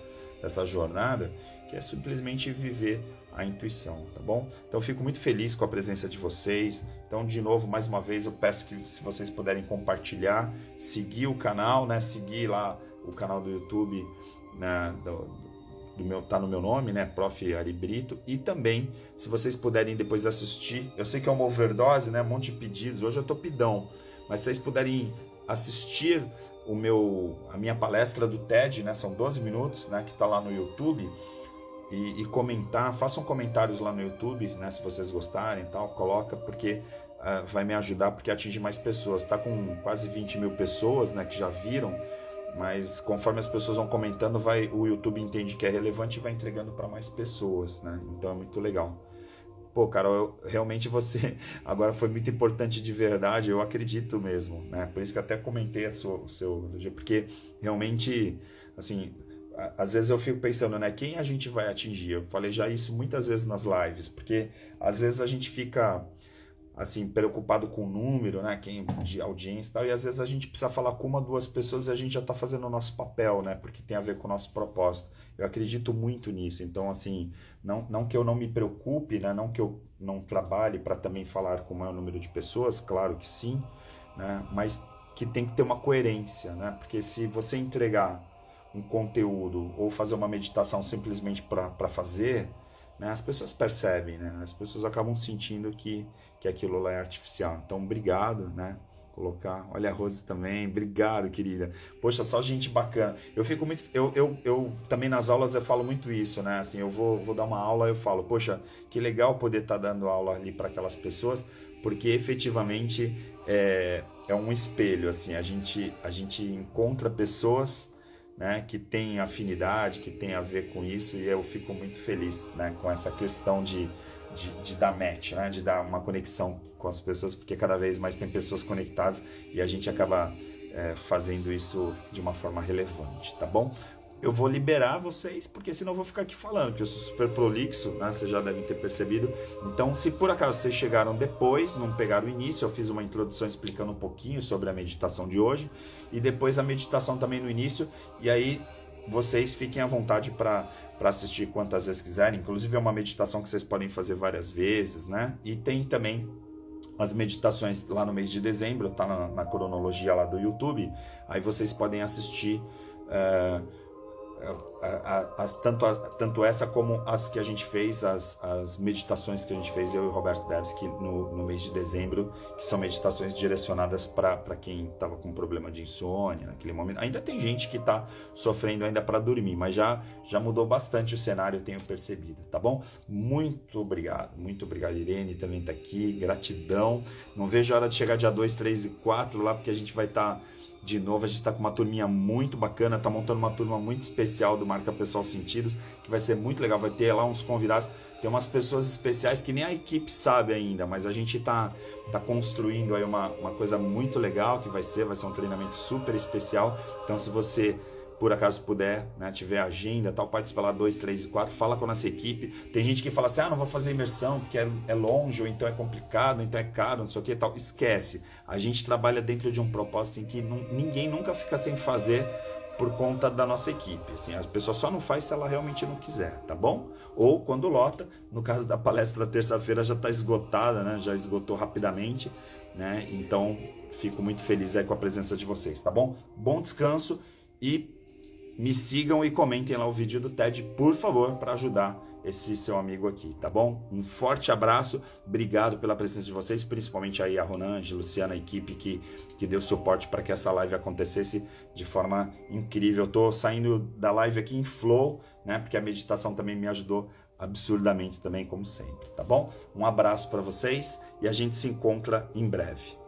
jornada, que é simplesmente viver a intuição, tá bom? Então, fico muito feliz com a presença de vocês. Então, de novo, mais uma vez, eu peço que se vocês puderem compartilhar, seguir o canal, né? Seguir lá o canal do YouTube, né? Tá no meu nome, né? Prof. Ari Brito. E também, se vocês puderem depois assistir, eu sei que é uma overdose, né? Um monte de pedidos, hoje eu tô pidão, mas se vocês puderem assistir a minha palestra do TED, né? São 12 minutos, né? Que tá lá no YouTube. E comentar, façam comentários lá no YouTube, né? Se vocês gostarem e tal, coloca, porque vai me ajudar, porque atinge mais pessoas. Tá com quase 20 mil pessoas, né? Que já viram, mas conforme as pessoas vão comentando, o YouTube entende que é relevante e vai entregando para mais pessoas, né? Então é muito legal. Pô, Carol, realmente você agora foi muito importante de verdade, eu acredito mesmo, né? Por isso que até comentei o seu elogio, porque realmente, assim, às vezes eu fico pensando, né? Quem a gente vai atingir? Eu falei já isso muitas vezes nas lives, porque às vezes a gente fica assim, preocupado com o número, né, de audiência e tal, e às vezes a gente precisa falar com uma, duas pessoas e a gente já está fazendo o nosso papel, né, porque tem a ver com o nosso propósito. Eu acredito muito nisso, então, assim, não que eu não me preocupe, né, não que eu não trabalhe para também falar com o maior número de pessoas, claro que sim, né, mas que tem que ter uma coerência, né, porque se você entregar um conteúdo ou fazer uma meditação simplesmente para fazer, né, as pessoas percebem, né? As pessoas acabam sentindo que aquilo lá é artificial. Então, obrigado, né? Olha a Rose também, obrigado, querida. Poxa, só gente bacana. Eu fico muito, eu também nas aulas eu falo muito isso, né? Assim, eu vou dar uma aula, eu falo, poxa, que legal poder estar dando aula ali para aquelas pessoas, porque efetivamente é um espelho, assim, a gente encontra pessoas, né, que tem afinidade, que tem a ver com isso, e eu fico muito feliz, né, com essa questão de dar match, né, de dar uma conexão com as pessoas, porque cada vez mais tem pessoas conectadas e a gente acaba fazendo isso de uma forma relevante, tá bom? Eu vou liberar vocês, porque senão eu vou ficar aqui falando, que eu sou super prolixo, né? Vocês já devem ter percebido. Então, se por acaso vocês chegaram depois, não pegaram o início, eu fiz uma introdução explicando um pouquinho sobre a meditação de hoje, e depois a meditação também no início, e aí vocês fiquem à vontade para assistir quantas vezes quiserem. Inclusive é uma meditação que vocês podem fazer várias vezes, né? E tem também as meditações lá no mês de dezembro, tá na cronologia lá do YouTube. Aí vocês podem assistir tanto essa como as que a gente fez, as meditações que a gente fez, eu e o Roberto Devsky, no mês de dezembro, que são meditações direcionadas para quem estava com problema de insônia naquele momento. Ainda tem gente que está sofrendo ainda para dormir, mas já mudou bastante o cenário, eu tenho percebido, tá bom? Muito obrigado, Irene também está aqui, gratidão. Não vejo a hora de chegar dia 2, 3 e 4 lá, porque a gente vai estar... De novo, a gente está com uma turminha muito bacana, está montando uma turma muito especial do Marca Pessoal Sentidos, que vai ser muito legal, vai ter lá uns convidados, tem umas pessoas especiais que nem a equipe sabe ainda, mas a gente tá construindo aí uma coisa muito legal, que vai ser um treinamento super especial. Então, se você por acaso puder, né, tiver agenda, tal, participa lá 2, 3 e 4, fala com a nossa equipe. Tem gente que fala assim, não vou fazer imersão porque é longe, ou então é complicado, ou então é caro, não sei o que, tal. Esquece, a gente trabalha dentro de um propósito em que ninguém nunca fica sem fazer por conta da nossa equipe. Assim, a pessoa só não faz se ela realmente não quiser, tá bom? Ou quando lota, no caso da palestra da terça-feira já está esgotada, né, já esgotou rapidamente, né? Então, fico muito feliz aí com a presença de vocês, tá bom? Bom descanso e me sigam e comentem lá o vídeo do TED, por favor, para ajudar esse seu amigo aqui, tá bom? Um forte abraço, obrigado pela presença de vocês, principalmente aí a Ronange, Luciana, a equipe que deu suporte para que essa live acontecesse de forma incrível. Eu tô saindo da live aqui em flow, né? Porque a meditação também me ajudou absurdamente também, como sempre, tá bom? Um abraço para vocês e a gente se encontra em breve.